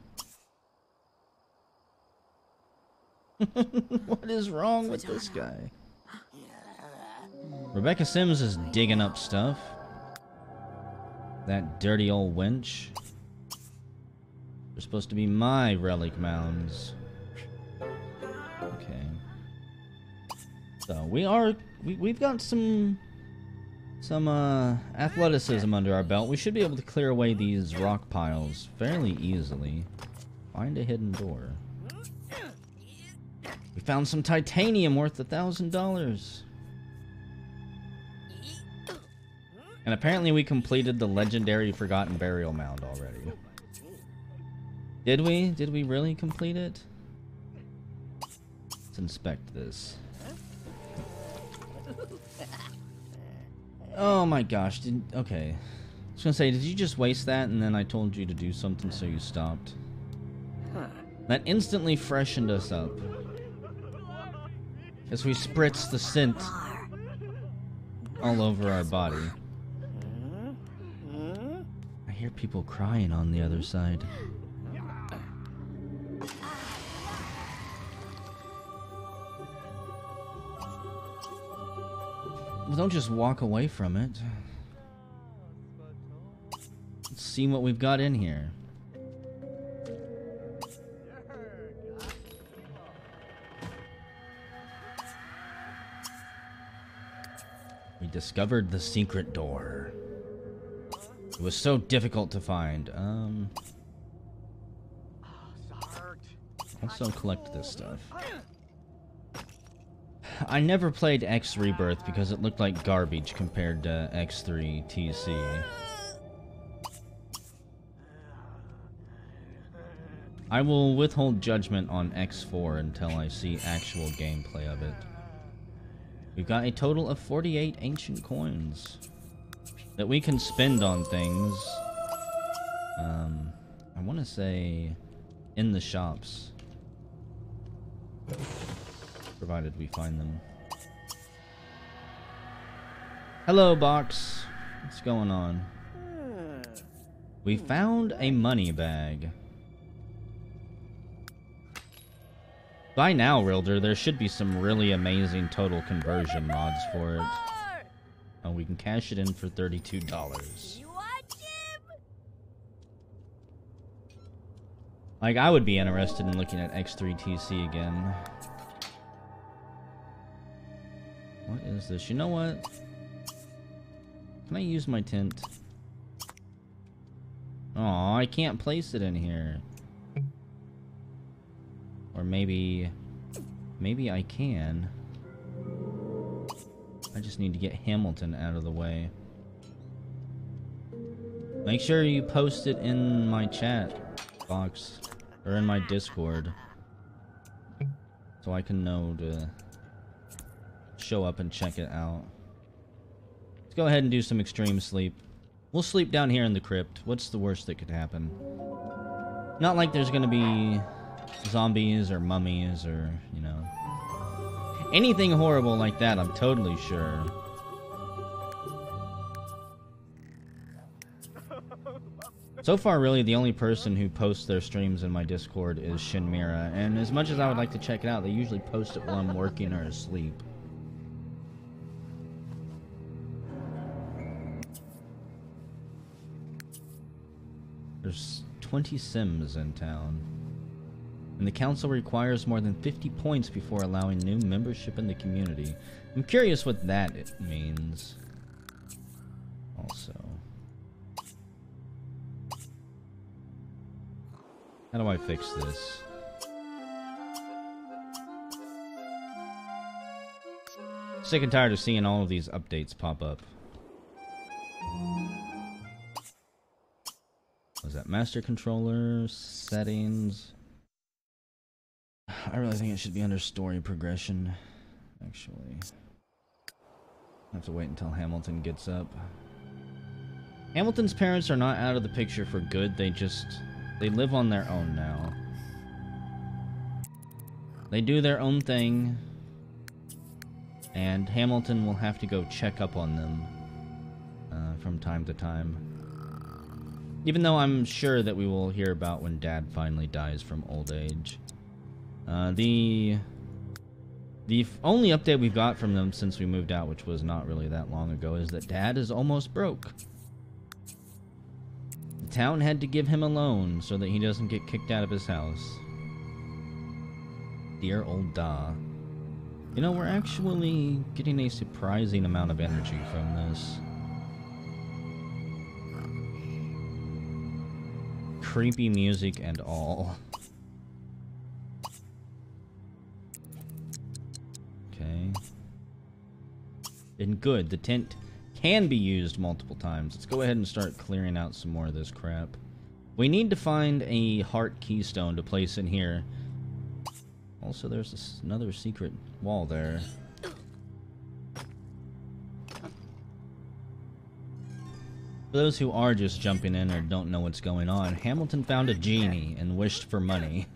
What is wrong with this guy? Rebecca Sims is digging up stuff. That dirty old wench. They're supposed to be my relic mounds. Okay. So we've got some athleticism under our belt. We should be able to clear away these rock piles fairly easily. Find a hidden door. We found some titanium worth $1,000. And apparently we completed the legendary Forgotten Burial Mound already. Did we? Did we really complete it? Let's inspect this. Oh my gosh, okay. I was gonna say, did you just waste that and then I told you to do something so you stopped? That instantly freshened us up. As we spritz the scent all over our body. I hear people crying on the other side. Well, don't just walk away from it. Let's see what we've got in here. We discovered the secret door. It was so difficult to find. Also collect this stuff. I never played X Rebirth because it looked like garbage compared to X3 TC. I will withhold judgment on X4 until I see actual gameplay of it. We've got a total of 48 ancient coins that we can spend on things. I want to say in the shops. Provided we find them. Hello, box. What's going on? We found a money bag. By now, Rilder, there should be some really amazing total conversion mods for it. Oh, we can cash it in for $32. Like, I would be interested in looking at X3TC again. What is this? You know what? Can I use my tent? Aw, I can't place it in here. Or maybe I can. I just need to get Hamilton out of the way. Make sure you post it in my chat box. Or in my Discord. So I can know to show up and check it out. Let's go ahead and do some extreme sleep. We'll sleep down here in the crypt. What's the worst that could happen? Not like there's gonna be zombies or mummies or, you know, anything horrible like that, I'm totally sure. So far, really, the only person who posts their streams in my Discord is Shinmira, and as much as I would like to check it out, they usually post it while I'm working or asleep. There's 20 Sims in town, and the council requires more than 50 points before allowing new membership in the community. I'm curious what that means. Also, how do I fix this? Sick and tired of seeing all of these updates pop up. Was that master controller settings? I really think it should be under story progression. Actually, I have to wait until Hamilton gets up. Hamilton's parents are not out of the picture for good. They live on their own now. They do their own thing, and Hamilton will have to go check up on them from time to time. Even though I'm sure that we will hear about when Dad finally dies from old age. The only update we've got from them since we moved out, which was not really that long ago, is that Dad is almost broke. The town had to give him a loan so that he doesn't get kicked out of his house. Dear old Da. You know, we're actually getting a surprising amount of energy from this. Creepy music and all. Okay. And good, the tent can be used multiple times. Let's go ahead and start clearing out some more of this crap. We need to find a heart keystone to place in here. Also, there's another secret wall there. For those who are just jumping in or don't know what's going on, Hamilton found a genie and wished for money.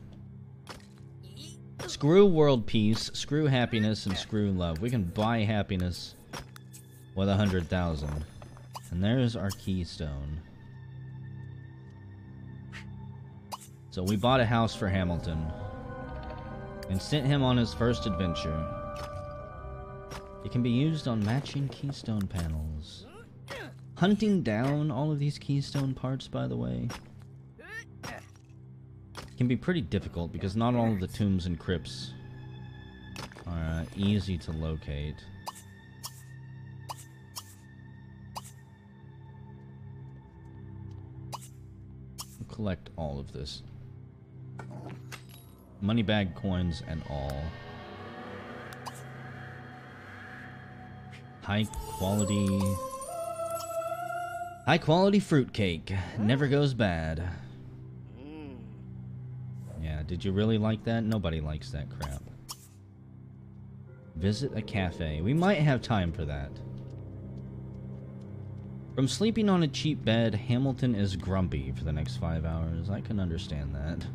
Screw world peace, screw happiness, and screw love. We can buy happiness with 100,000. And there's our keystone. So we bought a house for Hamilton and sent him on his first adventure. It can be used on matching keystone panels. Hunting down all of these keystone parts, by the way, can be pretty difficult because not all of the tombs and crypts are easy to locate. We'll collect all of this. Money bag coins and all. High quality fruitcake. Never goes bad. Yeah, did you really like that? Nobody likes that crap. Visit a cafe. We might have time for that. From sleeping on a cheap bed, Hamilton is grumpy for the next 5 hours. I can understand that.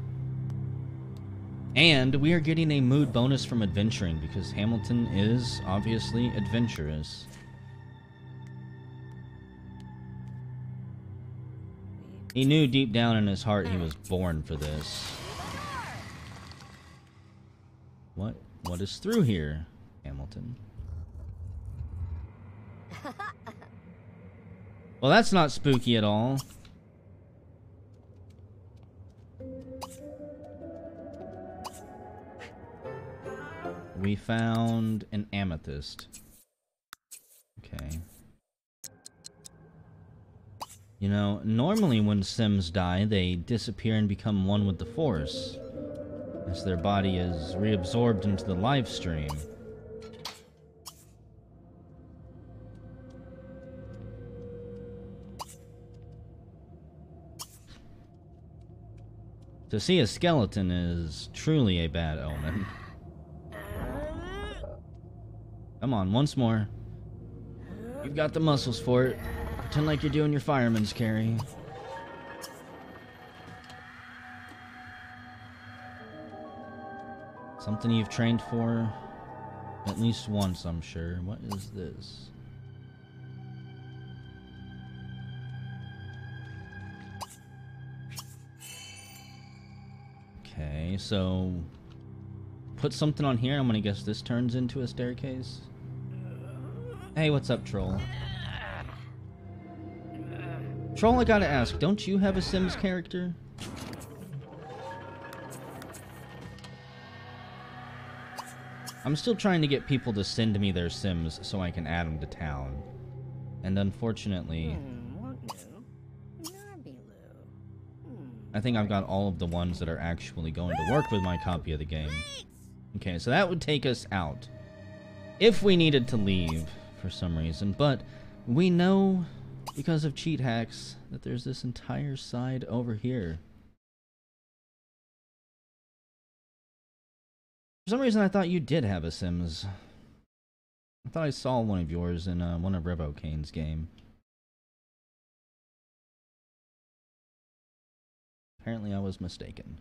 And we are getting a mood bonus from adventuring because Hamilton is obviously adventurous. He knew deep down in his heart he was born for this. What is through here, Hamilton? Well, that's not spooky at all. We found an amethyst. Okay. You know, normally when Sims die, they disappear and become one with the Force, as their body is reabsorbed into the live stream. To see a skeleton is truly a bad omen. Come on, once more. You've got the muscles for it. Pretend like you're doing your fireman's carry. Something you've trained for at least once, I'm sure. What is this? Okay, so put something on here. I'm gonna guess this turns into a staircase. Hey, what's up, Troll? Troll, I gotta ask, don't you have a Sims character? I'm still trying to get people to send me their Sims so I can add them to town. And unfortunately, I think I've got all of the ones that are actually going to work with my copy of the game. Okay, so that would take us out. If we needed to leave for some reason, but we know because of cheat hacks that there's this entire side over here. For some reason I thought you did have a Sims. I thought I saw one of yours in one of Revocane's game. Apparently I was mistaken.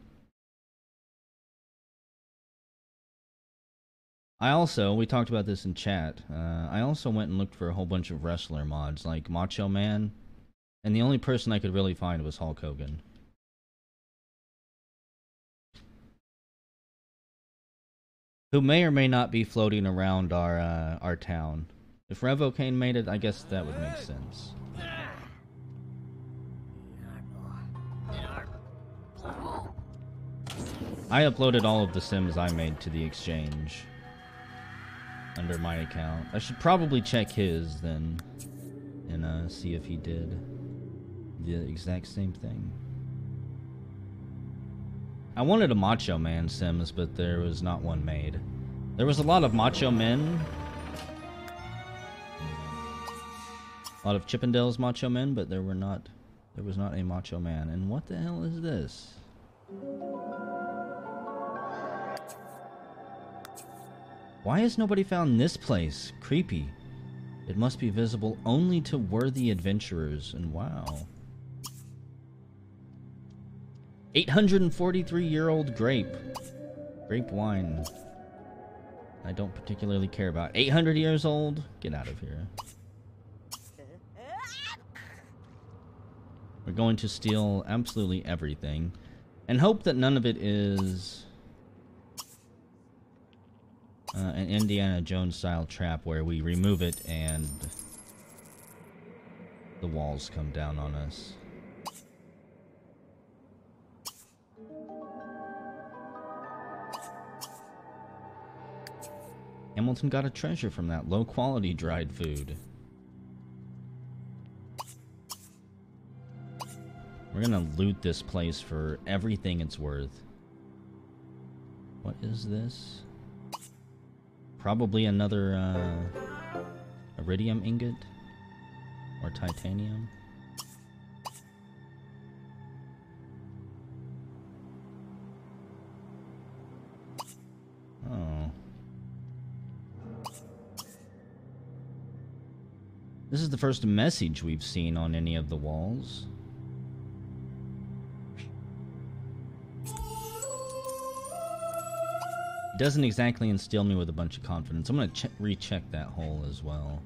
We talked about this in chat, I also went and looked for a whole bunch of wrestler mods, like Macho Man, and the only person I could really find was Hulk Hogan. Who may or may not be floating around our town. If Revocane made it, I guess that would make sense. I uploaded all of the Sims I made to the exchange under my account. I should probably check his then and see if he did the exact same thing. I wanted a Macho Man Sims, but there was not one made. There was a lot of Macho Men. A lot of Chippendales Macho Men, but there was not a Macho Man. And what the hell is this? Why has nobody found this place? Creepy. It must be visible only to worthy adventurers. And wow. 843-year-old grape. Grape wine. I don't particularly care about. 800 years old? Get out of here. We're going to steal absolutely everything. And hope that none of it is an Indiana Jones style trap where we remove it and the walls come down on us. Hamilton got a treasure from that low quality dried food. We're gonna loot this place for everything it's worth. What is this? Probably another iridium ingot or titanium. Oh. This is the first message we've seen on any of the walls. It doesn't exactly instill me with a bunch of confidence. I'm going to recheck that hole as well.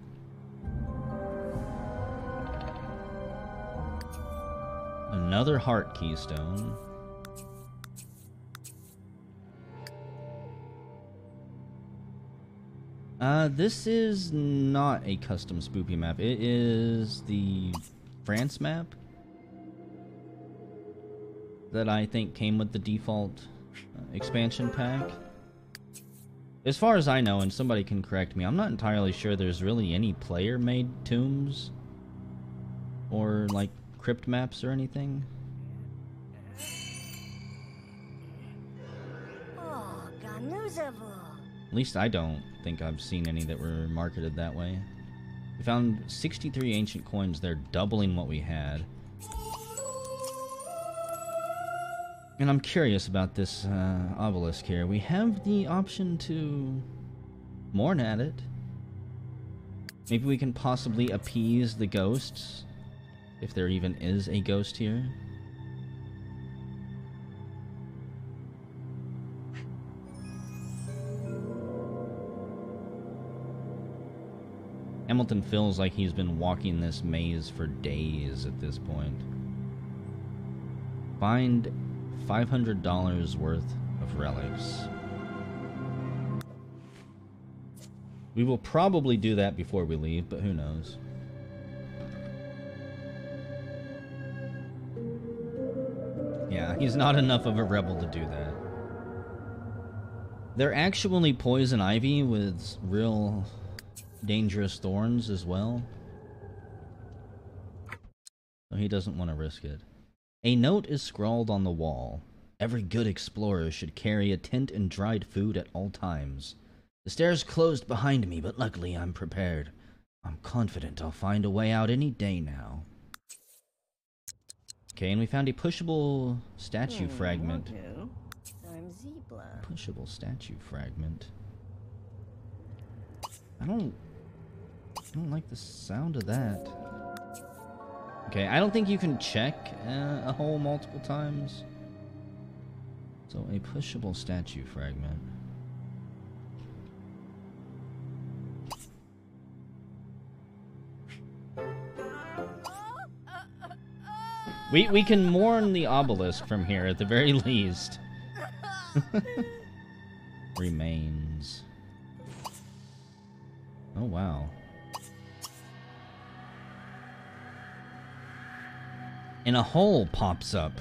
Another heart keystone. This is not a custom spoopy map. It is the France map that I think came with the default expansion pack. As far as I know, and somebody can correct me, I'm not entirely sure there's really any player-made tombs or like crypt maps or anything. Oh, Ganuzavo. At least I don't think I've seen any that were marketed that way. We found 63 ancient coins there, doubling what we had. And I'm curious about this obelisk here. We have the option to mourn at it. Maybe we can possibly appease the ghosts If there even is a ghost here. Hamilton feels like he's been walking this maze for days at this point. Find $500 worth of relics. We will probably do that before we leave, but who knows. Yeah, he's not enough of a rebel to do that. They're actually poison ivy with real dangerous thorns as well. So he doesn't want to risk it. A note is scrawled on the wall. Every good explorer should carry a tent and dried food at all times. The stairs closed behind me, but luckily I'm prepared. I'm confident I'll find a way out any day now. Okay, and we found a pushable statue fragment. Okay. I'm Zebra. Pushable statue fragment. I don't like the sound of that. Okay, I don't think you can check a hole multiple times. So a pushable statue fragment. We can mourn the obelisk from here at the very least. Remains. Oh wow. And a hole pops up.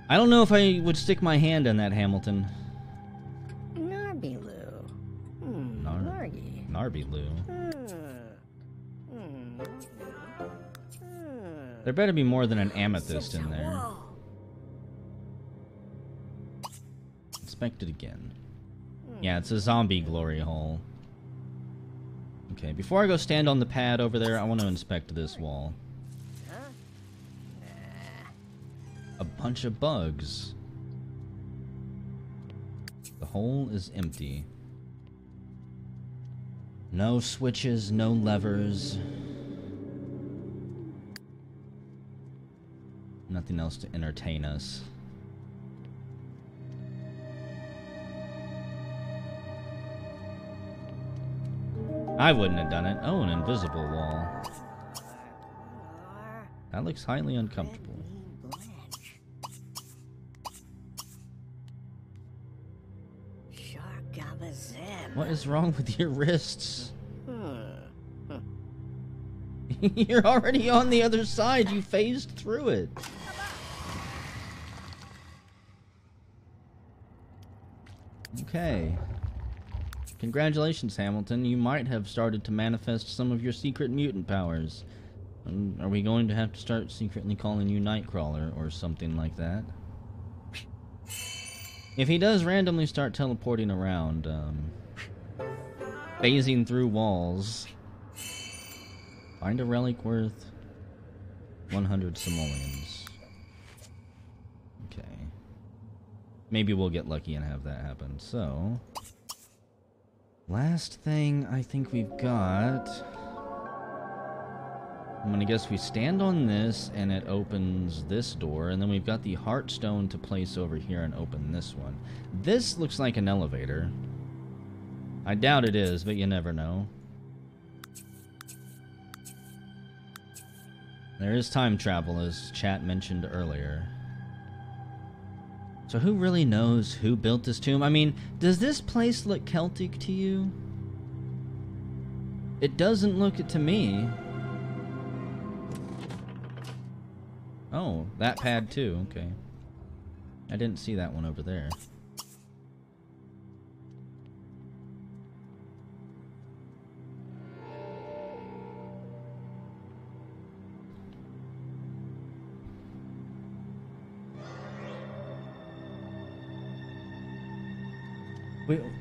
I don't know if I would stick my hand in that, Hamilton. Narbiloo. Nargy. Narbiloo. There better be more than an amethyst in there. Inspect it again. Yeah, it's a zombie glory hole. Okay, before I go stand on the pad over there, I want to inspect this wall. A bunch of bugs. The hole is empty. No switches, no levers. Nothing else to entertain us. I wouldn't have done it. Oh, an invisible wall. That looks highly uncomfortable. What is wrong with your wrists? You're already on the other side. You phased through it. Okay. Congratulations, Hamilton. You might have started to manifest some of your secret mutant powers. Are we going to have to start secretly calling you Nightcrawler or something like that? If he does randomly start teleporting around, phasing through walls, find a relic worth 100 simoleons. Okay. Maybe we'll get lucky and have that happen. So, last thing I think we've got, I'm gonna guess we stand on this and it opens this door, and then we've got the heartstone to place over here and open this one. This looks like an elevator. I doubt it is, but you never know. There is time travel, as chat mentioned earlier. So who really knows who built this tomb? I mean, does this place look Celtic to you? It doesn't look it to me. Oh, that pad too, okay. I didn't see that one over there.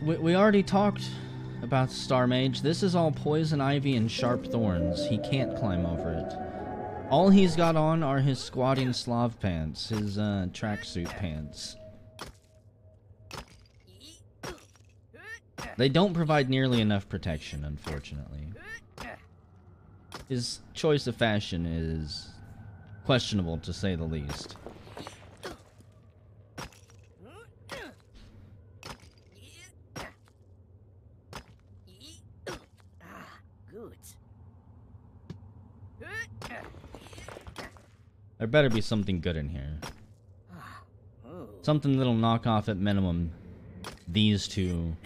We already talked about Star Mage. This is all poison ivy and sharp thorns. He can't climb over it. All he's got on are his squatting Slav pants, his tracksuit pants. They don't provide nearly enough protection, unfortunately. his choice of fashion is questionable, to say the least. Good. There better be something good in here. Something that'll knock off at minimum these two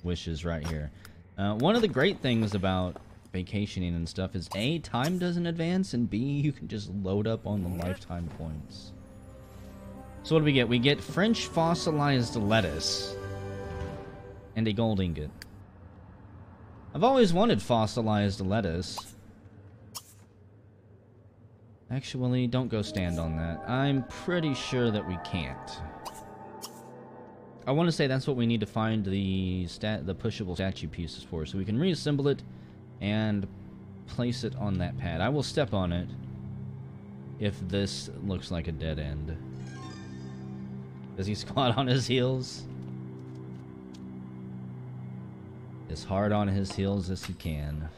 wishes right here. One of the great things about vacationing and stuff is A, time doesn't advance, and B, you can just load up on the lifetime points. So what do we get? We get French fossilized lettuce and a gold ingot. I've always wanted fossilized lettuce. Actually, don't go stand on that. I'm pretty sure that we can't. I want to say that's what we need to find the pushable statue pieces for, so we can reassemble it and place it on that pad. I will step on it if this looks like a dead end. Does he squat on his heels? As hard on his heels as he can.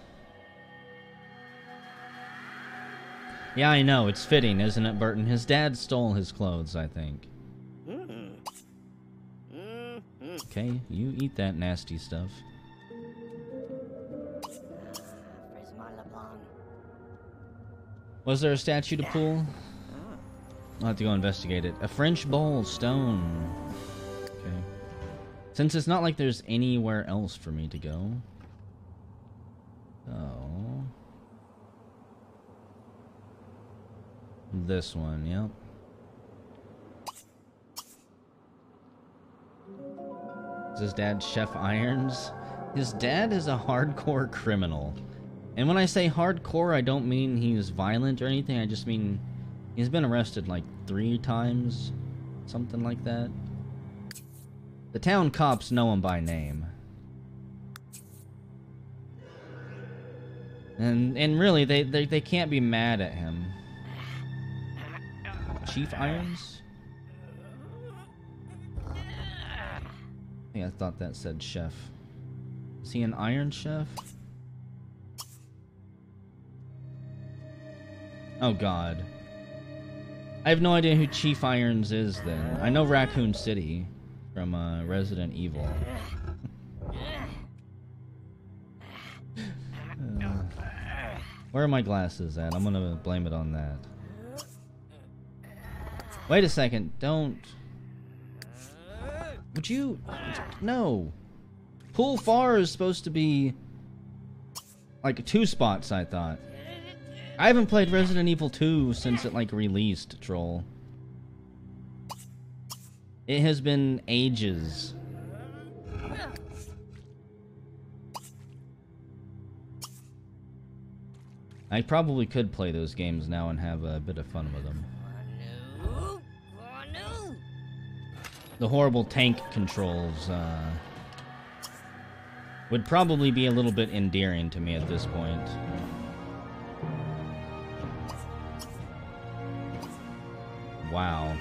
Yeah, I know, it's fitting, isn't it, Burton? His dad stole his clothes, I think. Okay, you eat that nasty stuff. Was there a statue to pull? I'll have to go investigate it. A French bowl, stone. Okay. Since it's not like there's anywhere else for me to go. Oh. This one, yep. Is his dad Chef Irons? His dad is a hardcore criminal. And when I say hardcore, I don't mean he's violent or anything. I just mean he's been arrested like 3 times. Something like that. The town cops know him by name. And really, they can't be mad at him. Chief Irons? I thought that said chef. Is he an iron chef? Oh god. I have no idea who Chief Irons is then. I know Raccoon City from Resident Evil. Where are my glasses at? I'm gonna blame it on that. Wait a second, don't... Would you... No. Pool Far is supposed to be... like 2 spots, I thought. I haven't played Resident Evil 2 since it, like, released, troll. It has been ages. I probably could play those games now and have a bit of fun with them. The horrible tank controls would probably be a little bit endearing to me at this point. Wow.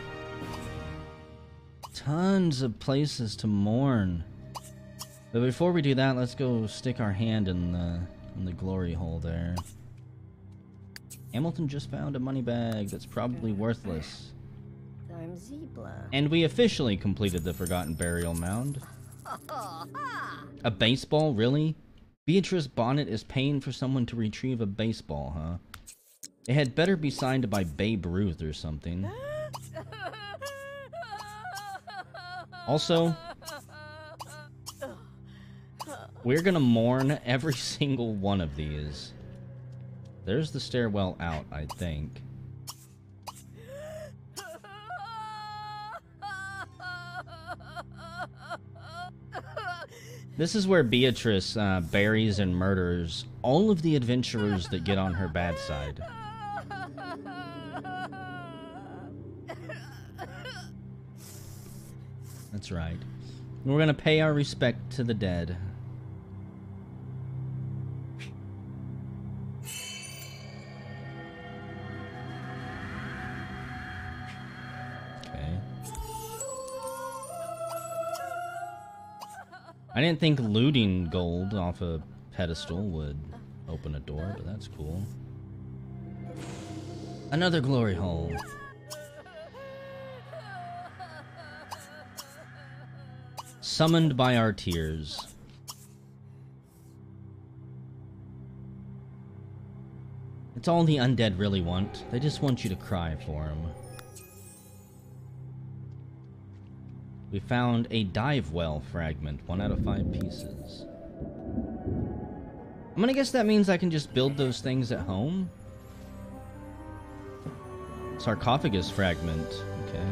Tons of places to mourn. But before we do that, let's go stick our hand in the glory hole there. Hamilton just found a money bag that's probably worthless. I'm Zebra. And we officially completed the Forgotten Burial Mound. A baseball, really? Beatrice Bonnet is paying for someone to retrieve a baseball, huh? It had better be signed by Babe Ruth or something. Also, we're gonna mourn every single one of these. There's the stairwell out, I think. This is where Beatrice buries and murders all of the adventurers that get on her bad side. That's right. We're gonna pay our respect to the dead. Okay. I didn't think looting gold off a pedestal would open a door, but that's cool. Another glory hole. Summoned by our tears. It's all the undead really want. They just want you to cry for them. We found a dive well fragment, 1 out of 5 pieces. I'm gonna guess that means I can just build those things at home? Sarcophagus fragment, okay.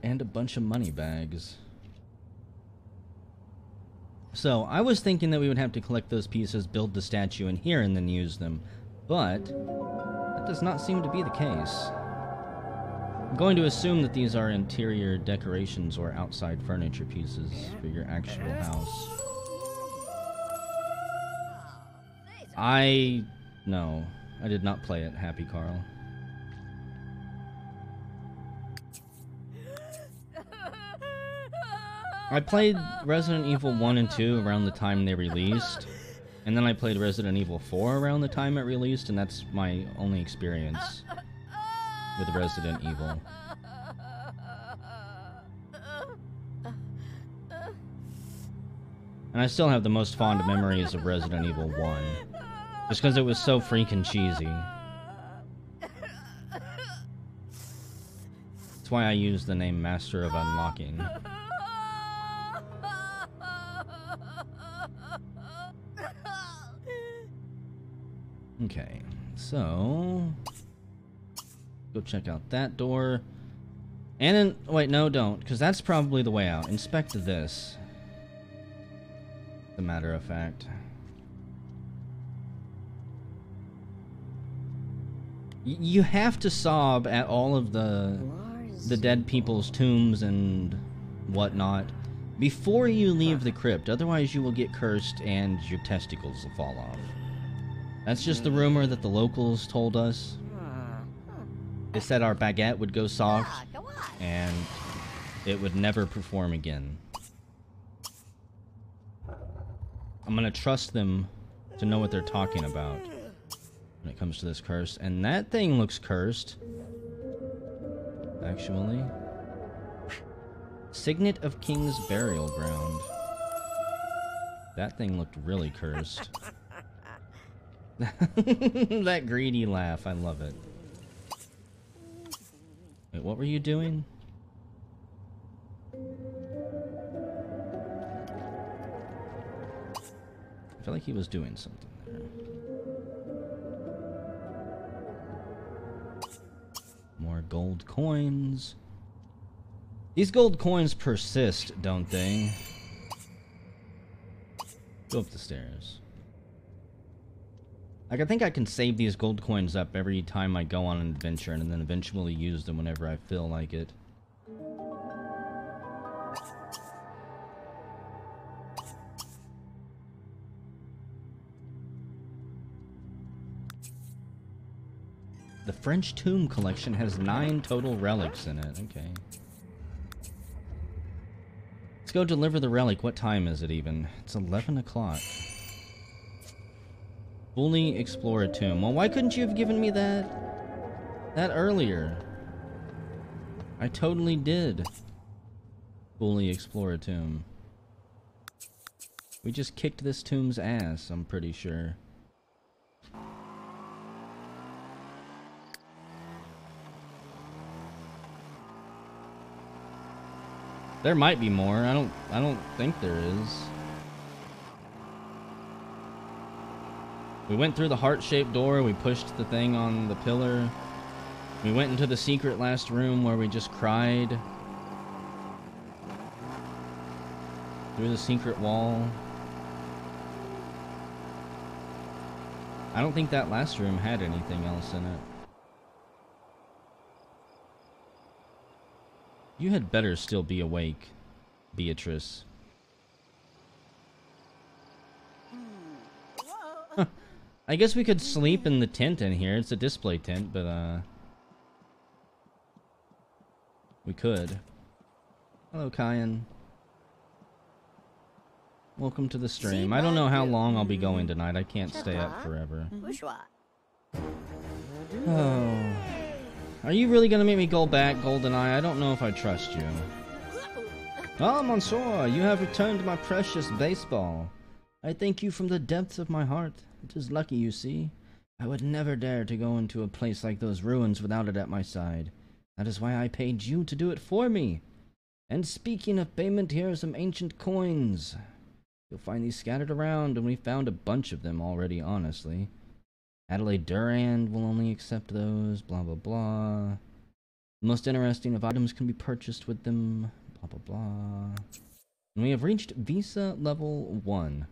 And a bunch of money bags. So, I was thinking that we would have to collect those pieces, build the statue in here, and then use them. But, that does not seem to be the case. I'm going to assume that these are interior decorations or outside furniture pieces for your actual house. No, I did not play it, Happy Carl. I played Resident Evil 1 and 2 around the time they released, and then I played Resident Evil 4 around the time it released, and that's my only experience with Resident Evil. And I still have the most fond memories of Resident Evil 1, just because it was so freaking cheesy. That's why I use the name Master of Unlocking. Okay, so go check out that door. And wait, no, don't, because that's probably the way out. Inspect this. As a matter of fact. You have to sob at all of the dead people's tombs and whatnot before you leave the crypt. Otherwise, you will get cursed and your testicles will fall off. That's just the rumor that the locals told us. They said our baguette would go soft and it would never perform again. I'm gonna trust them to know what they're talking about when it comes to this curse. And that thing looks cursed. Actually. Signet of King's Burial Ground. That thing looked really cursed. That greedy laugh, I love it. Wait, what were you doing? I feel like he was doing something there. More gold coins. These gold coins persist, don't they? Go up the stairs. Like, I think I can save these gold coins up every time I go on an adventure and then eventually use them whenever I feel like it. The French Tomb Collection has 9 total relics in it. Okay. Let's go deliver the relic. What time is it even? It's 11 o'clock. Fully explore a tomb. Well, why couldn't you have given me that earlier? I totally did fully explore a tomb. We just kicked this tomb's ass, I'm pretty sure. There might be more. I don't think there is. We went through the heart-shaped door, we pushed the thing on the pillar. We went into the secret last room where we just cried. Through the secret wall. I don't think that last room had anything else in it. You had better still be awake, Beatrice. Huh. I guess we could sleep in the tent in here. It's a display tent, but we could. Hello, Kyan. Welcome to the stream. I don't know how long I'll be going tonight. I can't stay up forever. Oh. Are you really gonna make me go back, GoldenEye? I don't know if I trust you. Ah, Monsieur, you have returned my precious baseball. I thank you from the depths of my heart. It is lucky, you see. I would never dare to go into a place like those ruins without it at my side. That is why I paid you to do it for me. And speaking of payment, here are some ancient coins. You'll find these scattered around, and we found a bunch of them already, honestly. Adelaide Durand will only accept those, blah blah blah. The most interesting of items can be purchased with them, blah blah blah. And we have reached Visa level 1.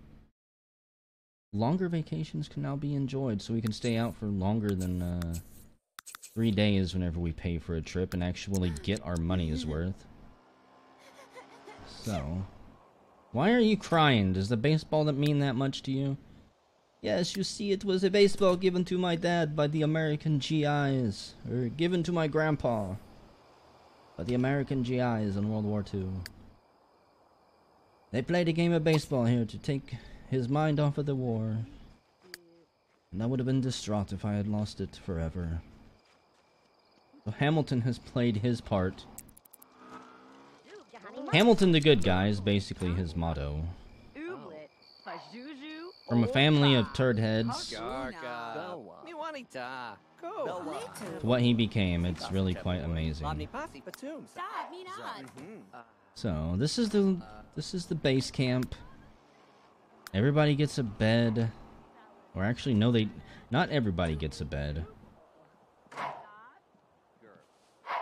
Longer vacations can now be enjoyed, so we can stay out for longer than 3 days whenever we pay for a trip and actually get our money's worth. So, why are you crying? Does the baseball not mean that much to you? Yes, you see, it was a baseball given to my dad by the American GIs, or given to my grandpa by the American GIs in World War II. They played a game of baseball here to take his mind off of the war, and I would have been distraught if I had lost it forever. So Hamilton has played his part. Hamilton the good guy is basically his motto. From a family of turd heads to what he became, it's really quite amazing. So this is the base camp. Everybody gets a bed, or actually no, not everybody gets a bed.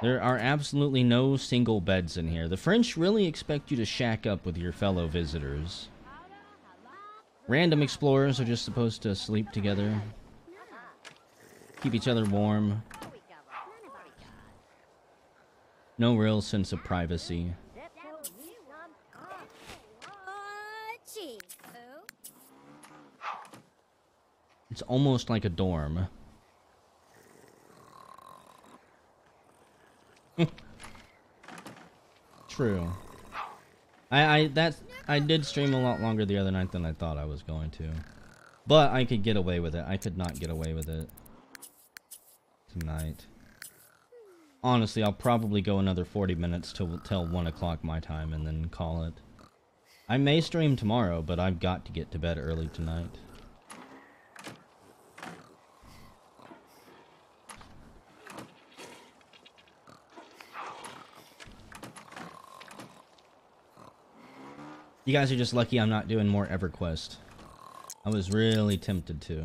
There are absolutely no single beds in here. The French really expect you to shack up with your fellow visitors. Random explorers are just supposed to sleep together, keep each other warm. No real sense of privacy. It's almost like a dorm. True. I did stream a lot longer the other night than I thought I was going to. But I could get away with it. I could not get away with it tonight. Honestly, I'll probably go another 40 minutes till 1 o'clock my time and then call it. I may stream tomorrow, but I've got to get to bed early tonight. You guys are just lucky I'm not doing more EverQuest. I was really tempted to.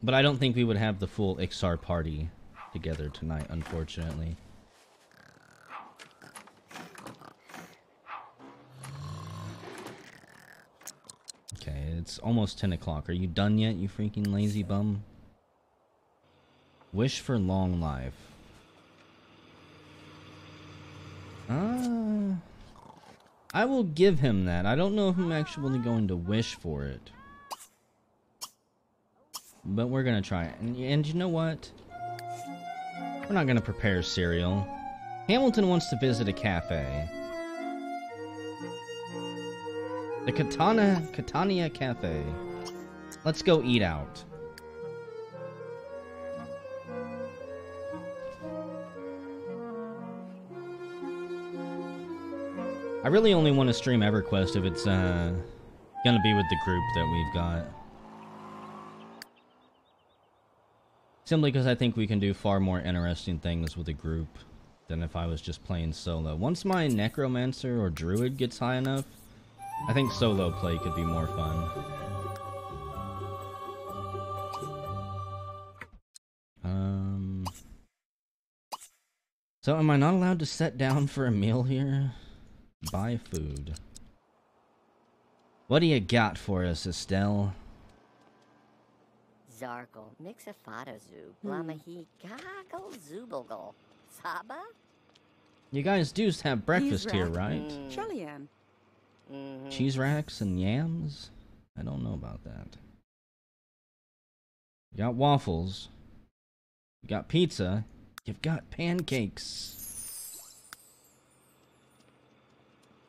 But I don't think we would have the full Ixar party together tonight, unfortunately. Okay, it's almost 10 o'clock. Are you done yet, you freaking lazy bum? Wish for long life. I will give him that. I don't know if I'm actually going to wish for it. But we're gonna try it. And you know what? We're not gonna prepare cereal. Hamilton wants to visit a cafe. The Catania Cafe. Let's go eat out. I really only want to stream EverQuest if it's gonna be with the group that we've got. Simply because I think we can do far more interesting things with a group than if I was just playing solo. Once my Necromancer or Druid gets high enough, I think solo play could be more fun. So am I not allowed to sit down for a meal here? Buy food. What do you got for us, Estelle? Zarkle, Mixafatazu, Blamahi, Gaggle, Zubogle, Saba? You guys do have breakfast here, right? Julian. Cheese racks and yams? I don't know about that. You got waffles. You got pizza. You've got pancakes.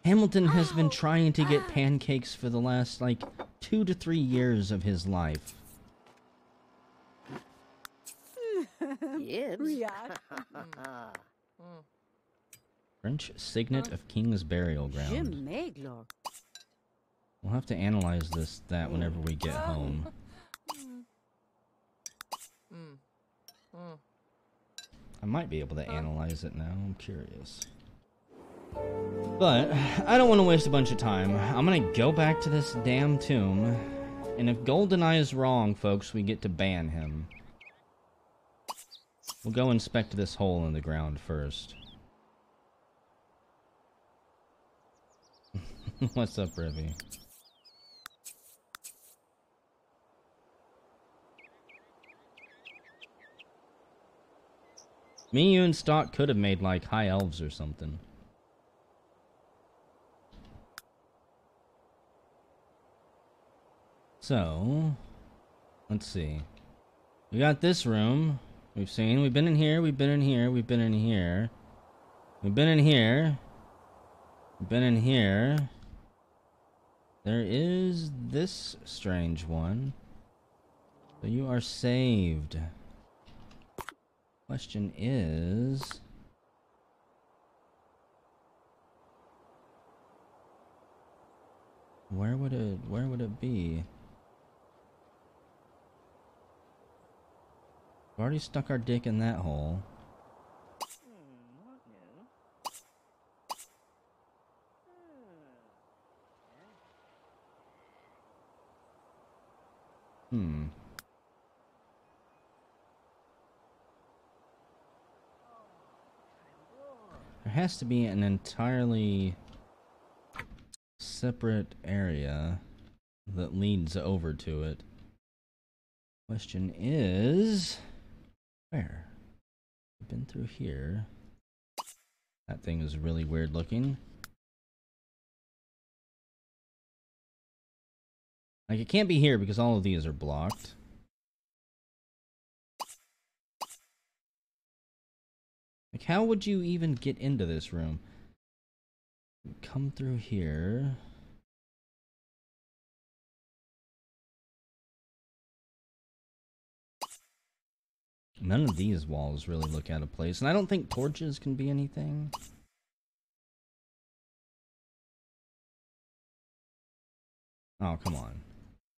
Hamilton has been trying to get pancakes for the last, like, 2 to 3 years of his life. Yibs. French signet of King's Burial Ground. We'll have to analyze that whenever we get home. I might be able to analyze it now. I'm curious. But I don't want to waste a bunch of time. I'm gonna go back to this damn tomb. And if Goldeneye is wrong, folks, we get to ban him. We'll go inspect this hole in the ground first. What's up, Revy? Me, you, and Stock could have made, like, high elves or something. So, let's see. We got this room. We've seen. We've been in here. We've been in here. We've been in here. We've been in here. We've been in here. There is this strange one. So you are saved. Question is... where would it be? We've already stuck our dick in that hole. There has to be an entirely separate area that leads over to it. Question is... where? I've been through here. That thing is really weird looking. Like, it can't be here because all of these are blocked. Like, how would you even get into this room? Come through here. None of these walls really look out of place, and I don't think torches can be anything. Oh, come on.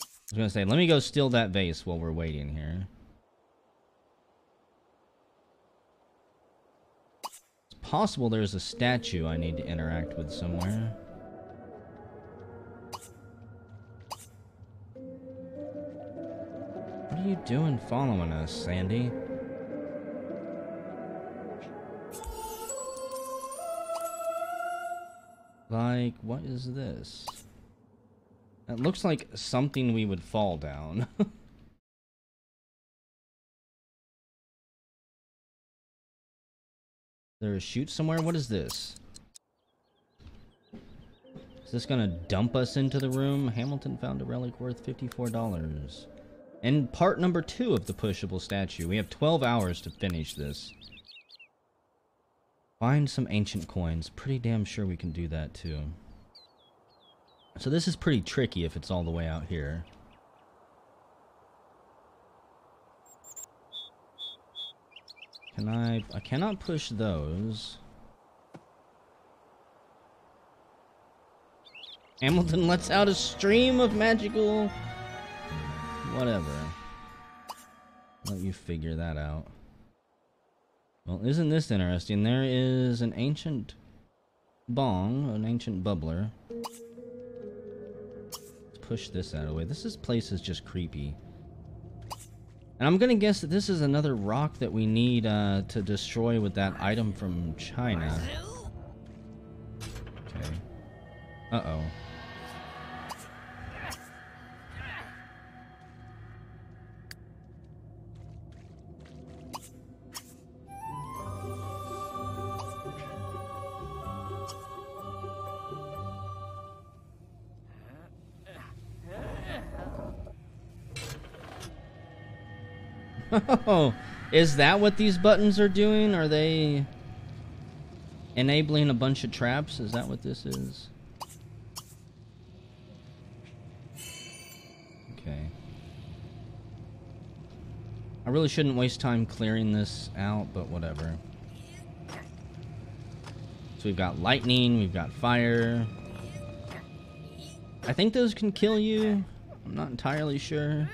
I was gonna say, let me go steal that vase while we're waiting here. It's possible there's a statue I need to interact with somewhere. What are you doing following us, Sandy? Like, what is this? It looks like something we would fall down. There a chute somewhere? What is this? Is this gonna dump us into the room? Hamilton found a relic worth $54. And part number 2 of the pushable statue. We have 12 hours to finish this. Find some ancient coins. Pretty damn sure we can do that too. So this is pretty tricky if it's all the way out here. I cannot push those. Hamilton lets out a stream of magical... whatever. Let you figure that out. Well, isn't this interesting? There is an ancient bong, an ancient bubbler. Let's push this out of the way. This place is just creepy. And I'm gonna guess that this is another rock that we need to destroy with that item from China. Okay. Uh-oh. Oh, is that what these buttons are doing? Are they enabling a bunch of traps? Is that what this is? Okay. I really shouldn't waste time clearing this out, but whatever. So we've got lightning, we've got fire. I think those can kill you. I'm not entirely sure.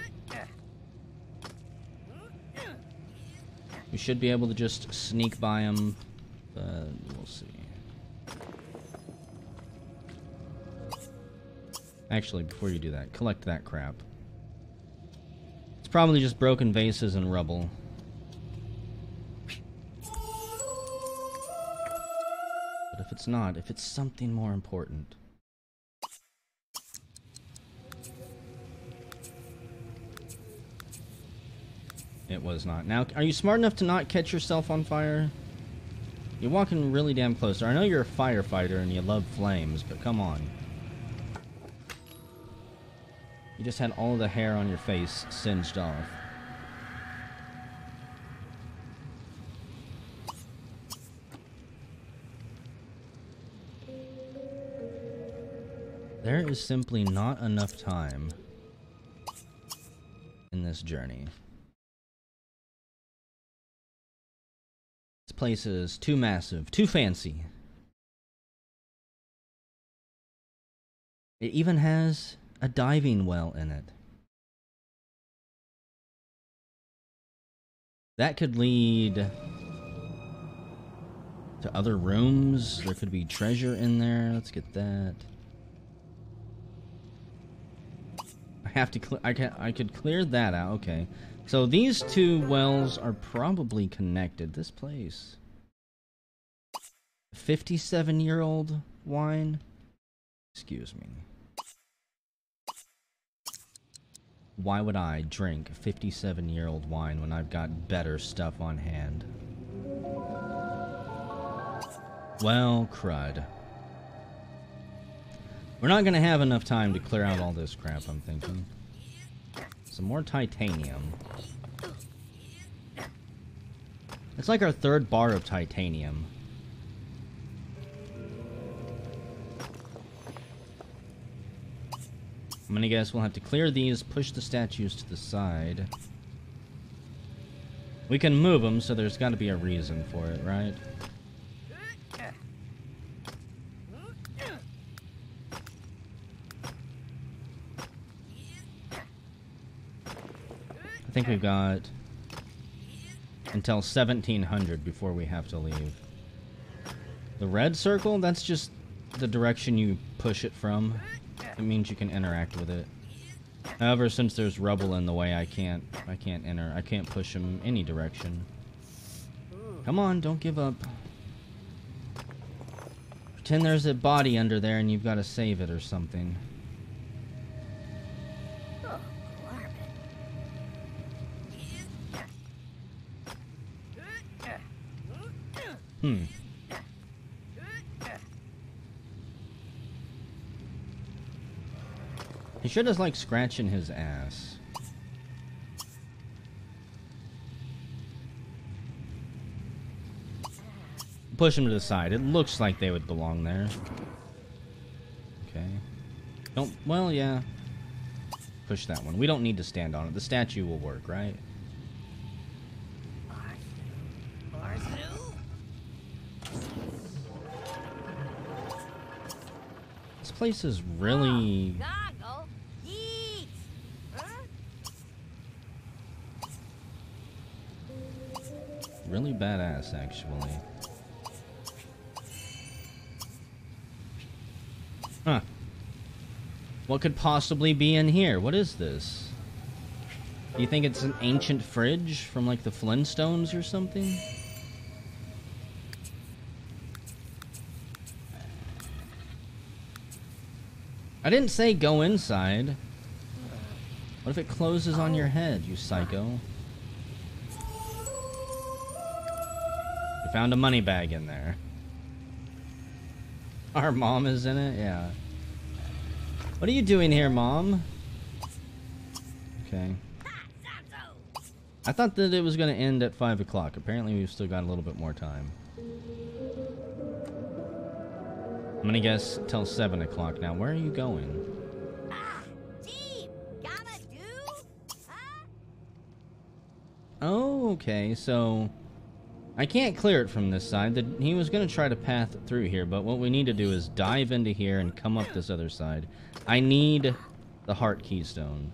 We should be able to just sneak by them, but we'll see. Actually, before you do that, collect that crap. It's probably just broken vases and rubble. But if it's not, if it's something more important... It was not. Now, are you smart enough to not catch yourself on fire? You're walking really damn close. I know you're a firefighter and you love flames, but come on. You just had all of the hair on your face singed off. There is simply not enough time in this journey. This place is too massive, too fancy. It even has a diving well in it. That could lead to other rooms. There could be treasure in there. Let's get that. I have to I could clear that out. Okay. So these two wells are probably connected. This place. 57-year-old wine? Excuse me. Why would I drink 57-year-old wine when I've got better stuff on hand? Well, crud. We're not gonna have enough time to clear out all this crap, I'm thinking. Some more titanium. It's like our third bar of titanium. I'm gonna guess we'll have to clear these, push the statues to the side. We can move them, so there's gotta be a reason for it, right? I think we've got until 1700 before we have to leave. The red circle, that's just the direction you push it from. It means you can interact with it. However, since there's rubble in the way, I can't push him any direction. Come on, don't give up. Pretend there's a body under there and you've got to save it or something. He sure does like scratching his ass. Push him to the side. It looks like they would belong there. Okay. Don't... Well, yeah. Push that one. We don't need to stand on it. The statue will work, right? This place is really... really badass, actually. Huh. What could possibly be in here? What is this? Do you think it's an ancient fridge from like the Flintstones or something? I didn't say go inside. What if it closes on your head, you psycho? We found a money bag in there. Our mom is in it? Yeah. What are you doing here, Mom? Okay. I thought that it was going to end at 5 o'clock. Apparently we've still got a little bit more time. I'm going to guess till 7 o'clock now. Where are you going? Oh, okay, so I can't clear it from this side. He was going to try to path through here, but what we need to do is dive into here and come up this other side. I need the heart keystone.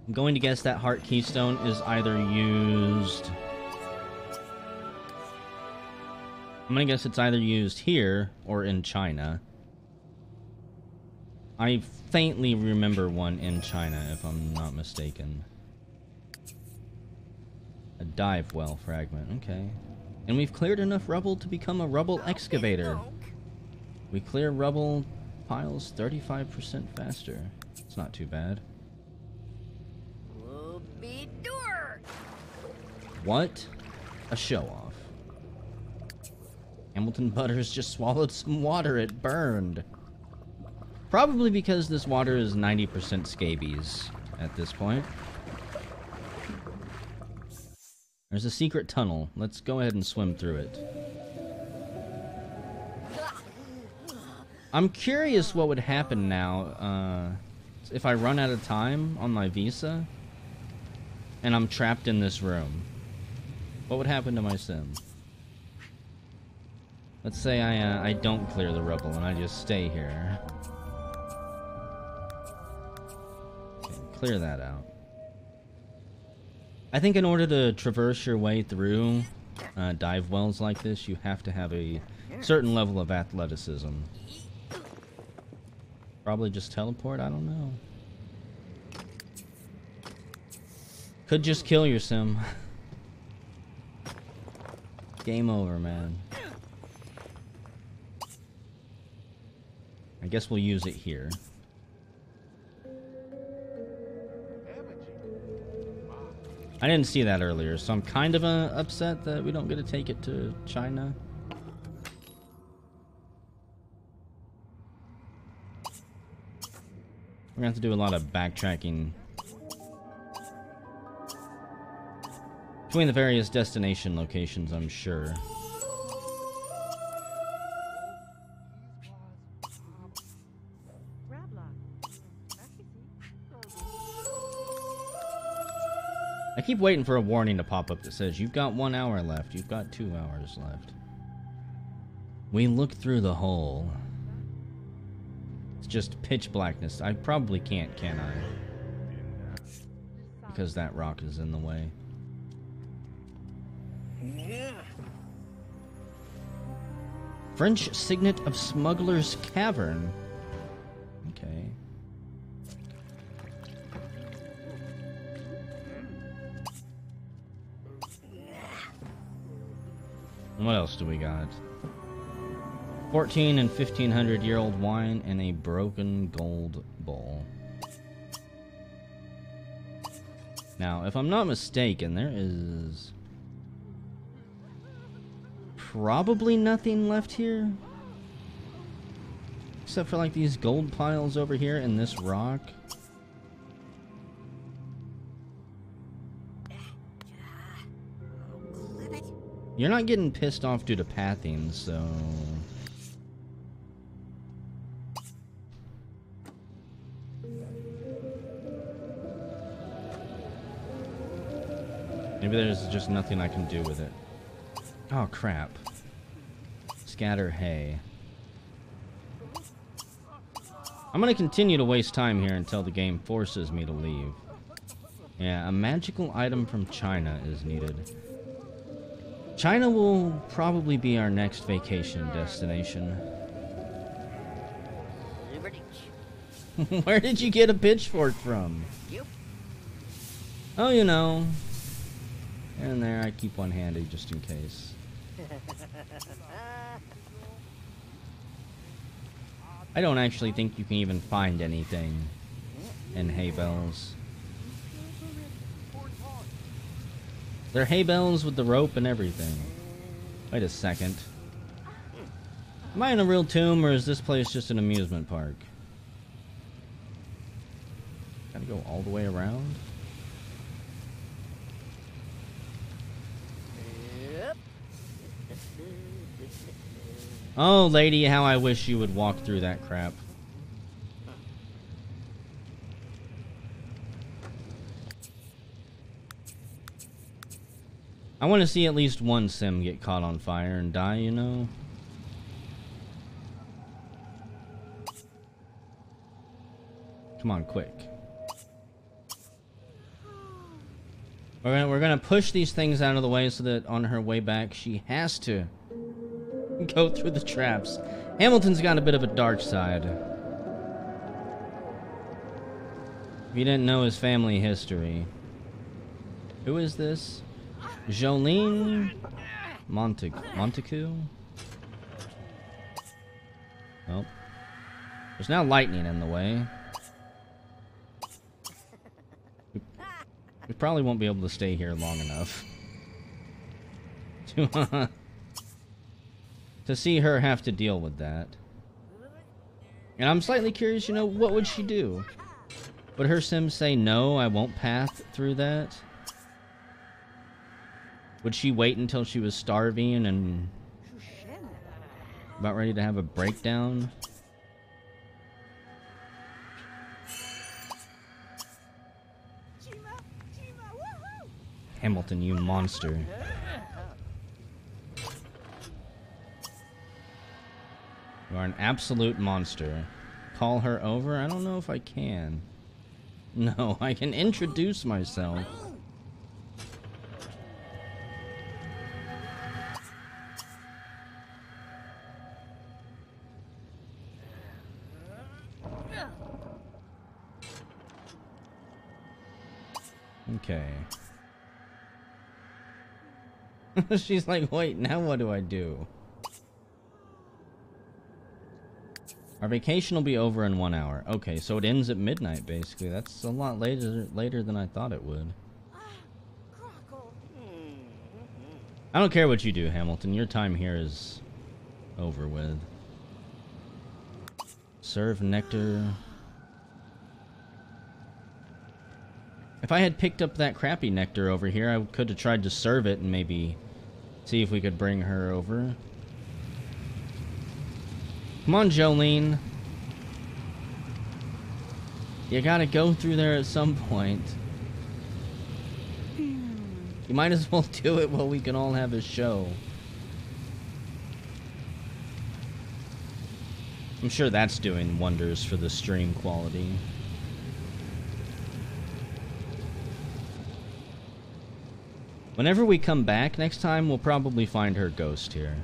I'm going to guess that heart keystone is either used... I'm going to guess it's either used here or in China. I faintly remember one in China, if I'm not mistaken. A dive well fragment, okay. And we've cleared enough rubble to become a rubble excavator. We clear rubble piles 35% faster. It's not too bad. What? A show-off. Hamilton Butters just swallowed some water. It burned. Probably because this water is 90% scabies at this point. There's a secret tunnel. Let's go ahead and swim through it. I'm curious what would happen now if I run out of time on my visa and I'm trapped in this room. What would happen to my sim? Let's say I don't clear the rubble and I just stay here. Okay, clear that out. I think in order to traverse your way through dive wells like this, you have to have a certain level of athleticism. Probably just teleport, I don't know. Could just kill your sim. Game over, man. I guess we'll use it here. I didn't see that earlier, so I'm kind of upset that we don't get to take it to China. We're gonna have to do a lot of backtracking between the various destination locations, I'm sure. I keep waiting for a warning to pop up that says, you've got 1 hour left, you've got 2 hours left. We look through the hole. It's just pitch blackness. I probably can't, can I? Because that rock is in the way. French signet of Smuggler's Cavern. Okay. What else do we got? 14 and 1500-year-old wine and a broken gold bowl. Now, if I'm not mistaken, there is probably nothing left here. Except for like these gold piles over here and this rock. You're not getting pissed off due to pathing, so... maybe there's just nothing I can do with it. Oh, crap. Scatter hay. I'm gonna continue to waste time here until the game forces me to leave. Yeah, a magical item from China is needed. China will probably be our next vacation destination. Where did you get a pitchfork from? Oh, you know. And there, I keep one handy just in case. I don't actually think you can even find anything in hay bales. They're hay bales with the rope and everything. Wait a second. Am I in a real tomb, or is this place just an amusement park? Gotta go all the way around? Oh, lady, how I wish you would walk through that crap. I want to see at least one sim get caught on fire and die, you know? Come on, quick. We're gonna push these things out of the way so that on her way back she has to go through the traps. Hamilton's got a bit of a dark side. If you didn't know his family history. Who is this? Jolene Montague? Well, there's now lightning in the way. We probably won't be able to stay here long enough to see her have to deal with that. And I'm slightly curious, you know, what would she do? Would her sim say, no, I won't path through that? Would she wait until she was starving and about ready to have a breakdown? Hamilton, you monster. You are an absolute monster. Call her over? I don't know if I can. No, I can introduce myself. Okay. She's like, wait, now what do I do? Our vacation will be over in 1 hour. Okay, so it ends at midnight, basically. That's a lot later than I thought it would. I don't care what you do, Hamilton. Your time here is over with. Serve nectar. If I had picked up that crappy nectar over here, I could have tried to serve it and maybe see if we could bring her over. Come on, Jolene. You gotta go through there at some point. You might as well do it while we can all have a show. I'm sure that's doing wonders for the stream quality. Whenever we come back next time, we'll probably find her ghost here.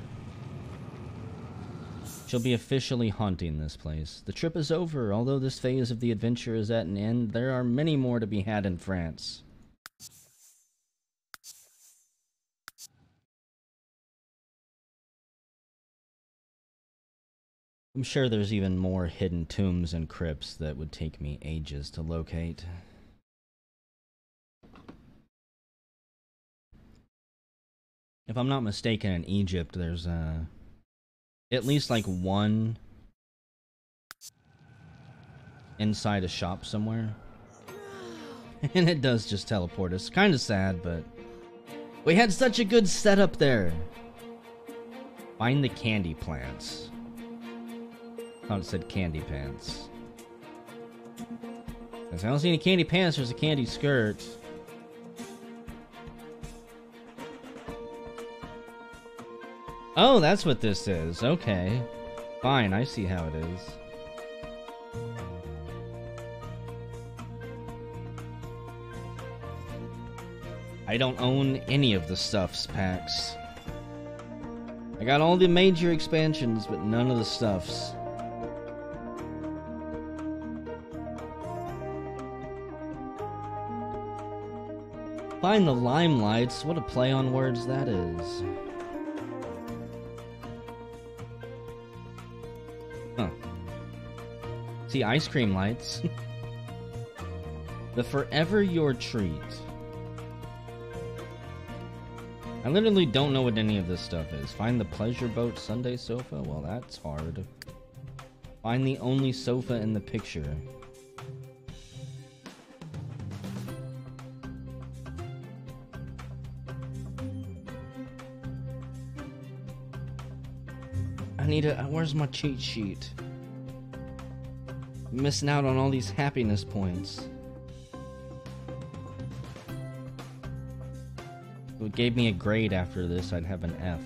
She'll be officially haunting this place. The trip is over. Although this phase of the adventure is at an end, there are many more to be had in France. I'm sure there's even more hidden tombs and crypts that would take me ages to locate. If I'm not mistaken, in Egypt, there's at least like one inside a shop somewhere. And it does just teleport us. Kind of sad, but we had such a good setup there. Find the candy plants. I thought it said candy pants. I don't see any candy pants, there's a candy skirt. Oh, that's what this is. Okay. Fine, I see how it is. I don't own any of the stuffs packs. I got all the major expansions, but none of the stuffs. Find the limelights. What a play on words that is. Huh. See, ice cream lights. The forever your treat. I literally don't know what any of this stuff is. Find the pleasure boat Sunday sofa? Well, that's hard. Find the only sofa in the picture. I need a... Where's my cheat sheet? I'm missing out on all these happiness points. gave me a grade after this, I'd have an F.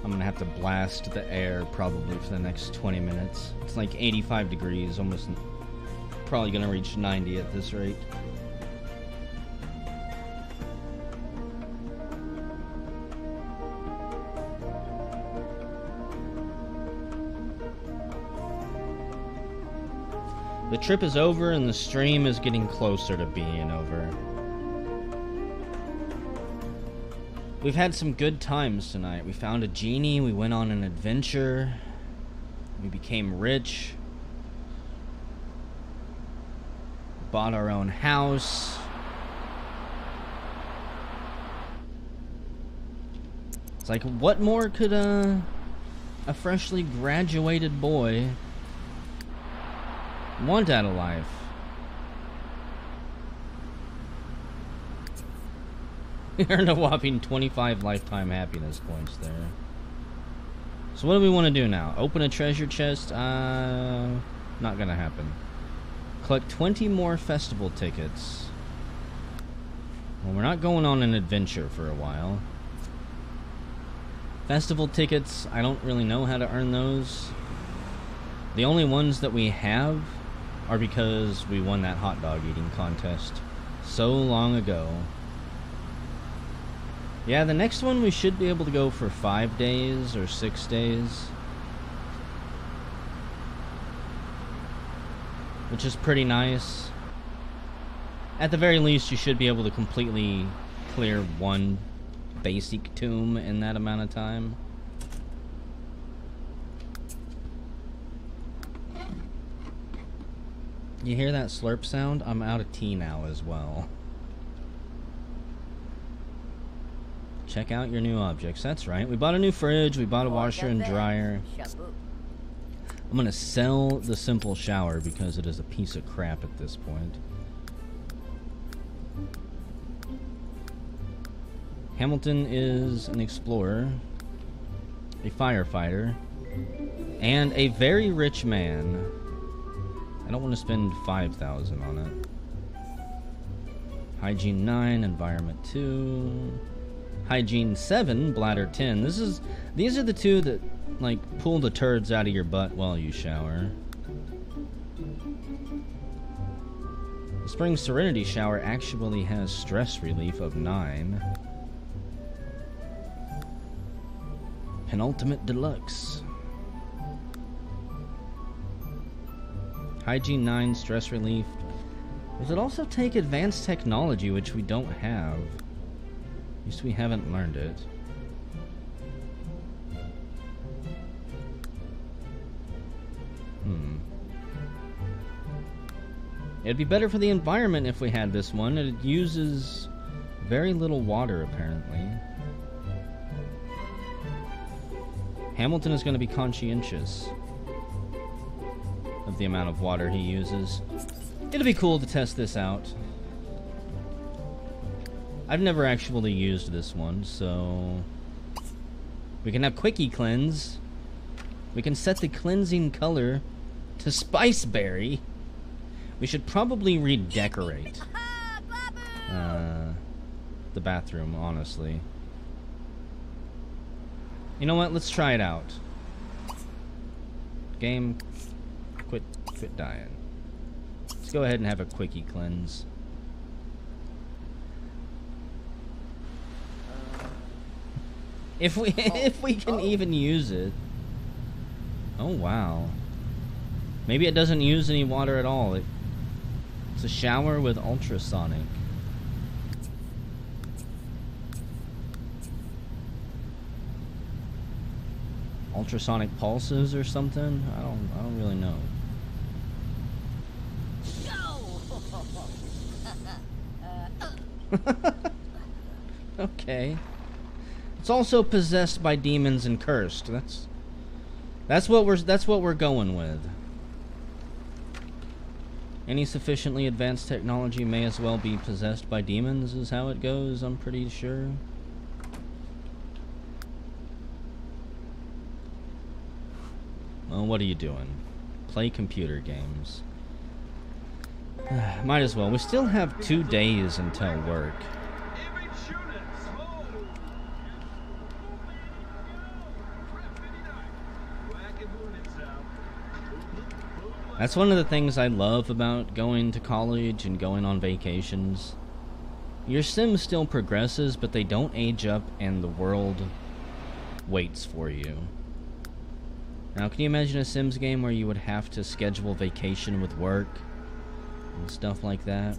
I'm gonna have to blast the air probably for the next 20 minutes. It's like 85 degrees, almost probably gonna reach 90 at this rate. The trip is over and the stream is getting closer to being over. We've had some good times tonight. We found a genie, we went on an adventure, we became rich, bought our own house. It's like, what more could a freshly graduated boy want out of life? We earned a whopping 25 lifetime happiness points there. So what do we want to do now? Open a treasure chest? Not gonna happen. Collect 20 more festival tickets. Well, we're not going on an adventure for a while. Festival tickets, I don't really know how to earn those. The only ones that we have are because we won that hot dog eating contest so long ago. Yeah, the next one we should be able to go for 5 days or 6 days. Which is pretty nice. At the very least, you should be able to completely clear one basic tomb in that amount of time. You hear that slurp sound? I'm out of tea now as well. Check out your new objects. That's right. We bought a new fridge. We bought a washer and dryer. I'm going to sell the simple shower because it is a piece of crap at this point. Hamilton is an explorer, a firefighter, and a very rich man. I don't want to spend 5,000 on it. Hygiene 9, environment 2. Hygiene 7, bladder 10. These are the two that, like, pull the turds out of your butt while you shower. The Spring Serenity shower actually has stress relief of 9. Penultimate Deluxe. Hygiene 9, stress relief. Does it also take advanced technology, which we don't have? At least we haven't learned it. It'd be better for the environment if we had this one. It uses very little water, apparently. Hamilton is going to be conscientious of the amount of water he uses. It'll be cool to test this out. I've never actually used this one, so we can have Quickie Cleanse. We can set the cleansing color to Spiceberry. We should probably redecorate the bathroom, honestly. You know what? Let's try it out. Game, quit dying. Let's go ahead and have a Quickie Cleanse. If we can even use it. Oh wow. Maybe it doesn't use any water at all. It's a shower with ultrasonic. Ultrasonic pulses or something? I don't really know. Okay. It's also possessed by demons and cursed. That's what we're going with. Any sufficiently advanced technology may as well be possessed by demons is how it goes, I'm pretty sure. Well, what are you doing? Play computer games. Might as well. We still have 2 days until work. That's one of the things I love about going to college and going on vacations. Your sim still progresses, but they don't age up and the world waits for you. Now, can you imagine a Sims game where you would have to schedule vacation with work and stuff like that?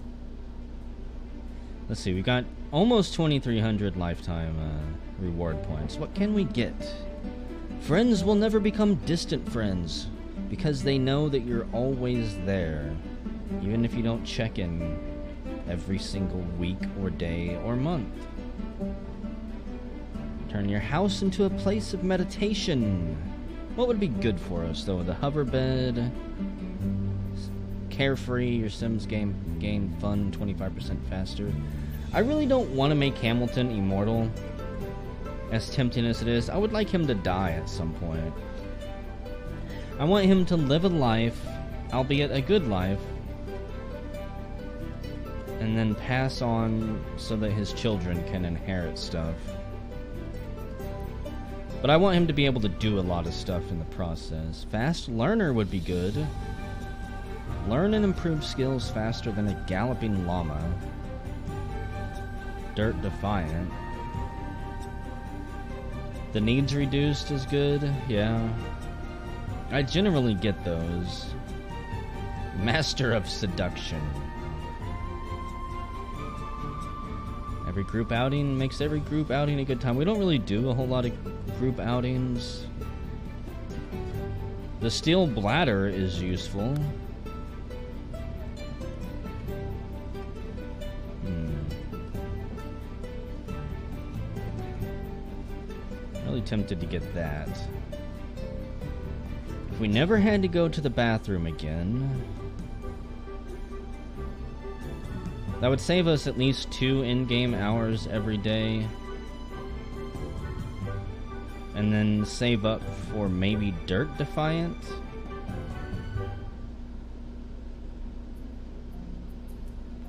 Let's see, we got almost 2,300 lifetime reward points. What can we get? Friends will never become distant friends because they know that you're always there, even if you don't check in every single week or day or month. Turn your house into a place of meditation. What would be good for us, though? The hover bed, carefree, your Sims gain fun 25% faster. I really don't want to make Hamilton immortal, as tempting as it is. I would like him to die at some point. I want him to live a life, albeit a good life, and then pass on so that his children can inherit stuff. But I want him to be able to do a lot of stuff in the process. Fast learner would be good. Learn and improve skills faster than a galloping llama. Dirt defiant. The needs reduced is good, yeah. I generally get those. Master of seduction. Every group outing makes every group outing a good time. We don't really do a whole lot of group outings. The steel bladder is useful. Really tempted to get that. If we never had to go to the bathroom again, that would save us at least 2 in-game hours every day. And then save up for maybe Dirt Defiant.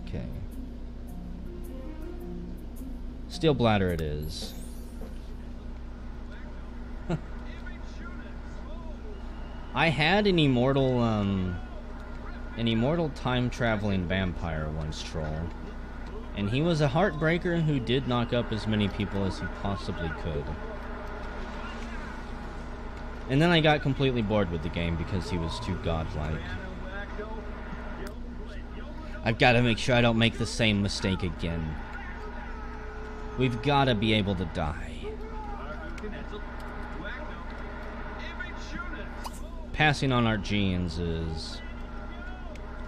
Okay. Steel Bladder it is. I had an immortal time-traveling vampire once, troll. And he was a heartbreaker who did knock up as many people as he possibly could. And then I got completely bored with the game because he was too godlike. I've got to make sure I don't make the same mistake again. We've got to be able to die. Passing on our genes is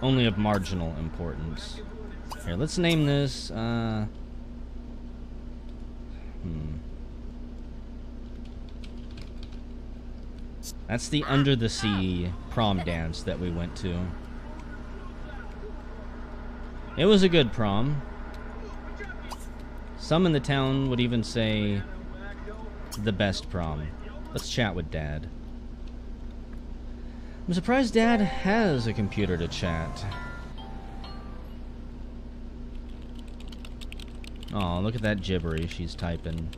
only of marginal importance. Here, let's name this, That's the Under the Sea prom dance that we went to. It was a good prom. Some in the town would even say the best prom. Let's chat with Dad. I'm surprised Dad has a computer to chat. Oh, look at that gibberish she's typing.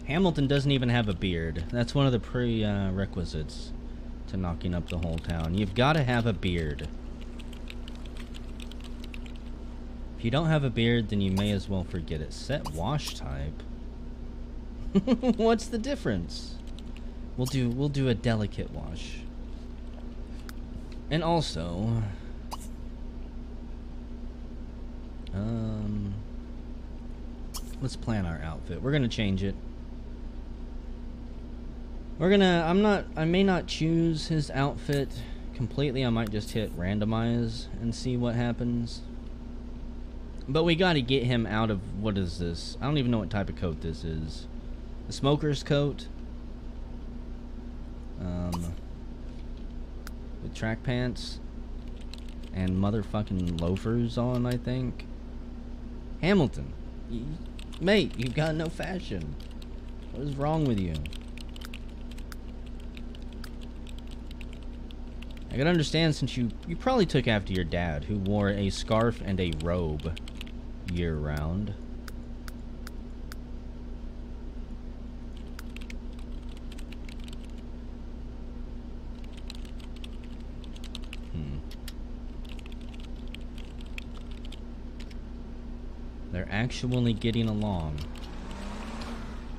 Hamilton doesn't even have a beard. That's one of the prerequisites to knocking up the whole town. You've got to have a beard. If you don't have a beard, then you may as well forget it. Set wash type. What's the difference? We'll do a delicate wash. And also, let's plan our outfit. We're gonna change it. I may not choose his outfit completely. I might just hit randomize and see what happens. But we gotta get him out of, what is this? I don't even know what type of coat this is. A smoker's coat. With track pants. And motherfucking loafers on, I think. Hamilton. Mate, you've got no fashion. What is wrong with you? I can understand, since you probably took after your dad, who wore a scarf and a robe year-round. They're actually getting along.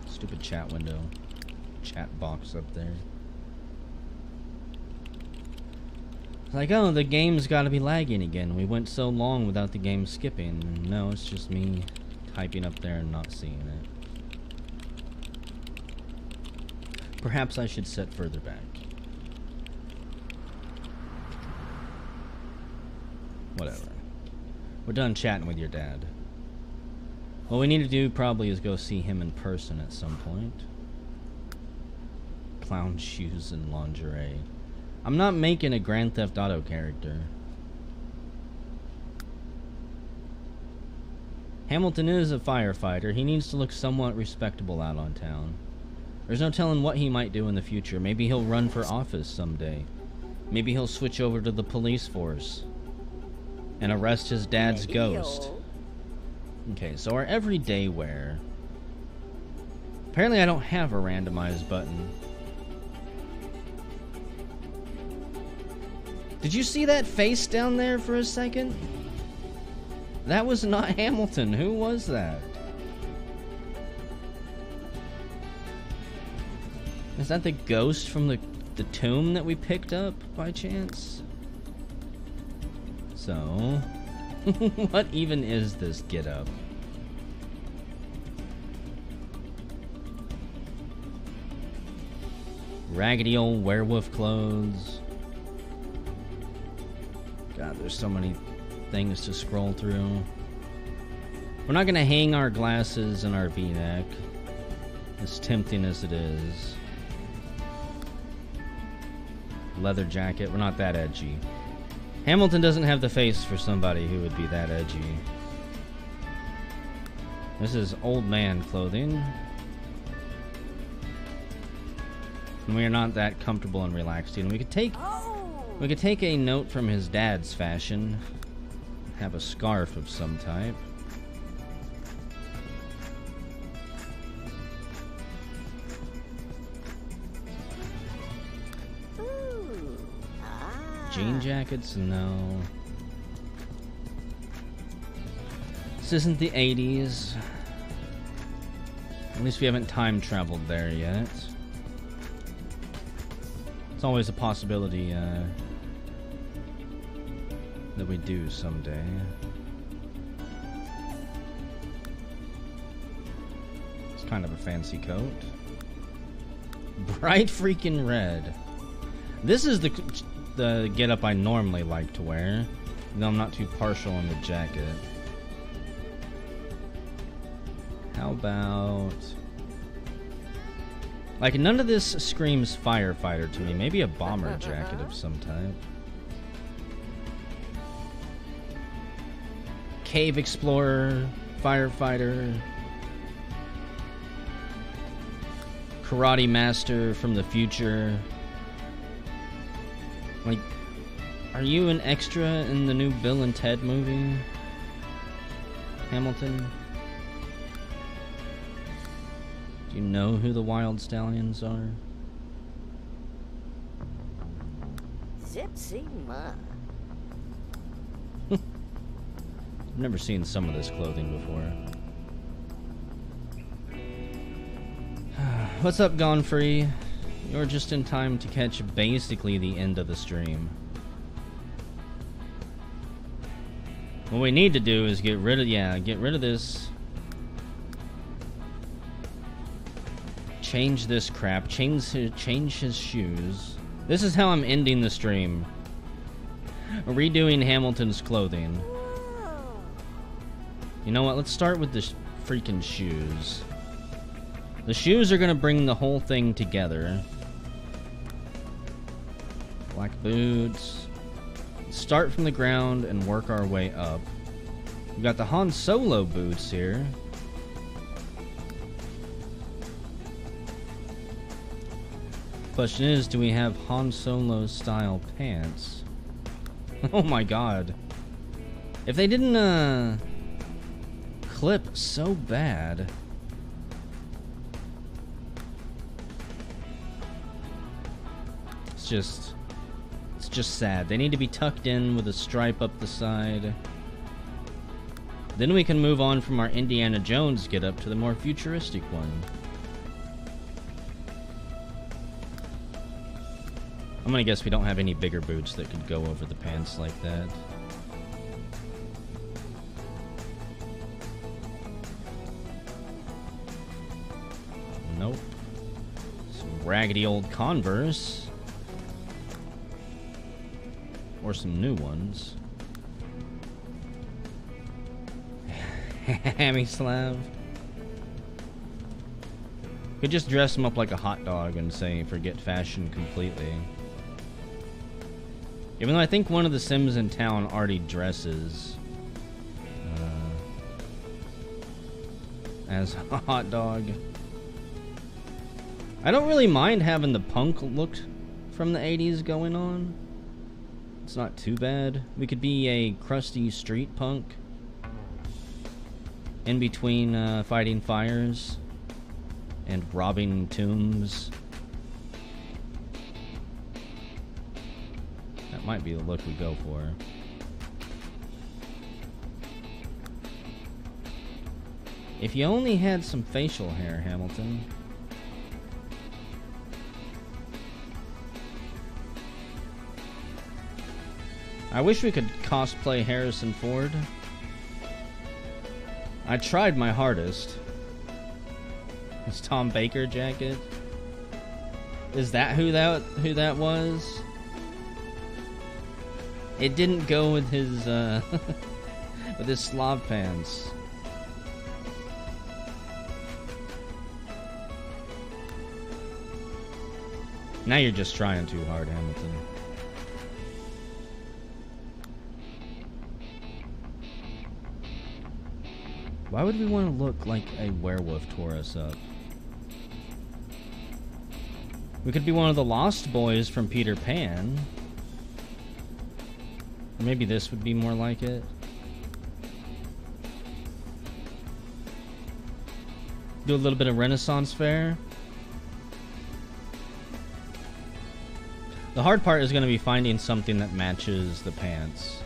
Stupid chat window. Chat box up there. Like, oh, the game's gotta be lagging again. We went so long without the game skipping. No, it's just me typing up there and not seeing it. Perhaps I should set further back. Whatever. We're done chatting with your dad. What we need to do probably is go see him in person at some point. Clown shoes and lingerie. I'm not making a Grand Theft Auto character. Hamilton is a firefighter. He needs to look somewhat respectable out on town. There's no telling what he might do in the future. Maybe he'll run for office someday. Maybe he'll switch over to the police force and arrest his dad's ghost. Okay, so our everyday wear. Apparently I don't have a randomized button. Did you see that face down there for a second? That was not Hamilton. Who was that? Is that the ghost from the tomb that we picked up by chance? So, what even is this get-up? Raggedy old werewolf clothes. God, there's so many things to scroll through. We're not gonna hang our glasses and our V-neck, as tempting as it is. Leather jacket, we're not that edgy. Hamilton doesn't have the face for somebody who would be that edgy. This is old man clothing. And we are not that comfortable and relaxed in. We could take a note from his dad's fashion. Have a scarf of some type. Jean jackets? No. This isn't the 80s. At least we haven't time traveled there yet. It's always a possibility that we do someday. It's kind of a fancy coat. Bright freaking red. This is the get-up I normally like to wear, though I'm not too partial on the jacket. How about... like, none of this screams firefighter to me. Maybe a bomber jacket of some type. Cave explorer, firefighter, karate master from the future. Like, are you an extra in the new Bill and Ted movie, Hamilton? Do you know who the Wild Stallions are? Zipsy ma. I've never seen some of this clothing before. What's up, Gone Free? You're just in time to catch basically the end of the stream. What we need to do is get rid of this. Change this crap. Change his shoes. This is how I'm ending the stream. Redoing Hamilton's clothing. You know what? Let's start with the freaking shoes. The shoes are gonna bring the whole thing together. Black boots. Start from the ground and work our way up. We got the Han Solo boots here. Question is, do we have Han Solo style pants? Oh my god. If they didn't clip so bad. It's just sad. They need to be tucked in with a stripe up the side. Then we can move on from our Indiana Jones getup to the more futuristic one. I'm gonna guess we don't have any bigger boots that could go over the pants like that. Nope. Some raggedy old Converse. Or some new ones. Hammy Slav. Could just dress him up like a hot dog and say, forget fashion completely. Even though I think one of the Sims in town already dresses as a hot dog. I don't really mind having the punk look from the 80s going on. It's not too bad. We could be a crusty street punk in between fighting fires and robbing tombs. That might be the look we go for. If you only had some facial hair, Hamilton. I wish we could cosplay Harrison Ford. I tried my hardest. His Tom Baker jacket. Is that who that was? It didn't go with his with his Slav pants. Now you're just trying too hard, Hamilton. Why would we want to look like a werewolf tore us up? We could be one of the Lost Boys from Peter Pan. Or maybe this would be more like it. Do a little bit of Renaissance fair. The hard part is going to be finding something that matches the pants.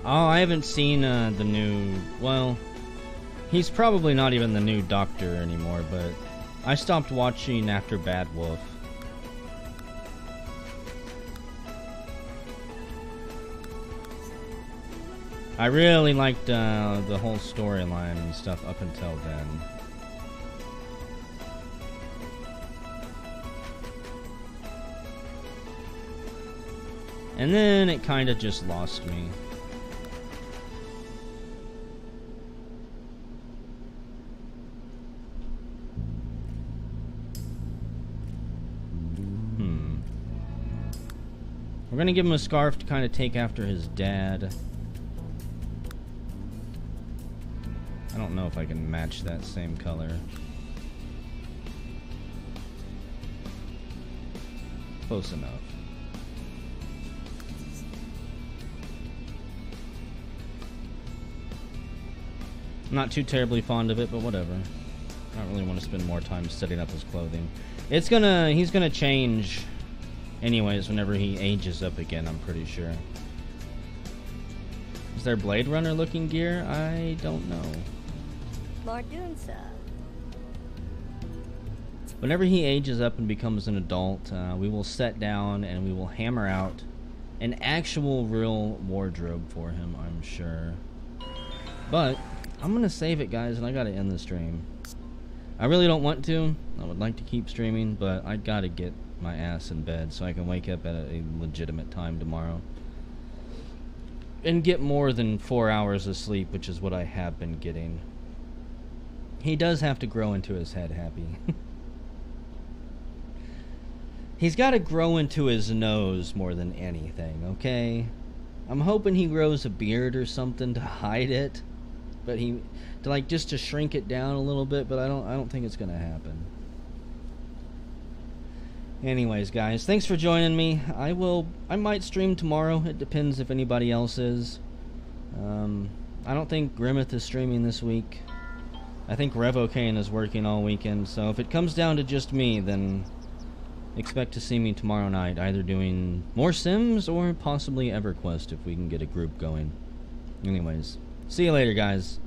Oh, I haven't seen the new... Well, he's probably not even the new Doctor anymore, but I stopped watching after Bad Wolf. I really liked the whole storyline and stuff up until then. And then it kind of just lost me. We're gonna give him a scarf to kind of take after his dad. I don't know if I can match that same color. Close enough. I'm not too terribly fond of it, but whatever. I don't really want to spend more time setting up his clothing. He's gonna change Anyways, whenever he ages up again, I'm pretty sure. Is there Blade Runner looking gear? I don't know. Mardunsa. Whenever he ages up and becomes an adult, we will sit down and we will hammer out an actual real wardrobe for him, I'm sure. But I'm gonna save it, guys, and I gotta end the stream. I really don't want to. I would like to keep streaming, but I gotta get my ass in bed so I can wake up at a legitimate time tomorrow and get more than 4 hours of sleep, which is what I have been getting. He does have to grow into his head, Happy. He's got to grow into his nose more than anything, okay? I'm hoping he grows a beard or something to hide it, but just to shrink it down a little bit, but I don't think it's gonna happen. Anyways, guys, thanks for joining me. I might stream tomorrow. It depends if anybody else is. I don't think Grimmeth is streaming this week. I think Revocane is working all weekend, so if it comes down to just me, then expect to see me tomorrow night, either doing more Sims or possibly EverQuest if we can get a group going. Anyways, see you later, guys.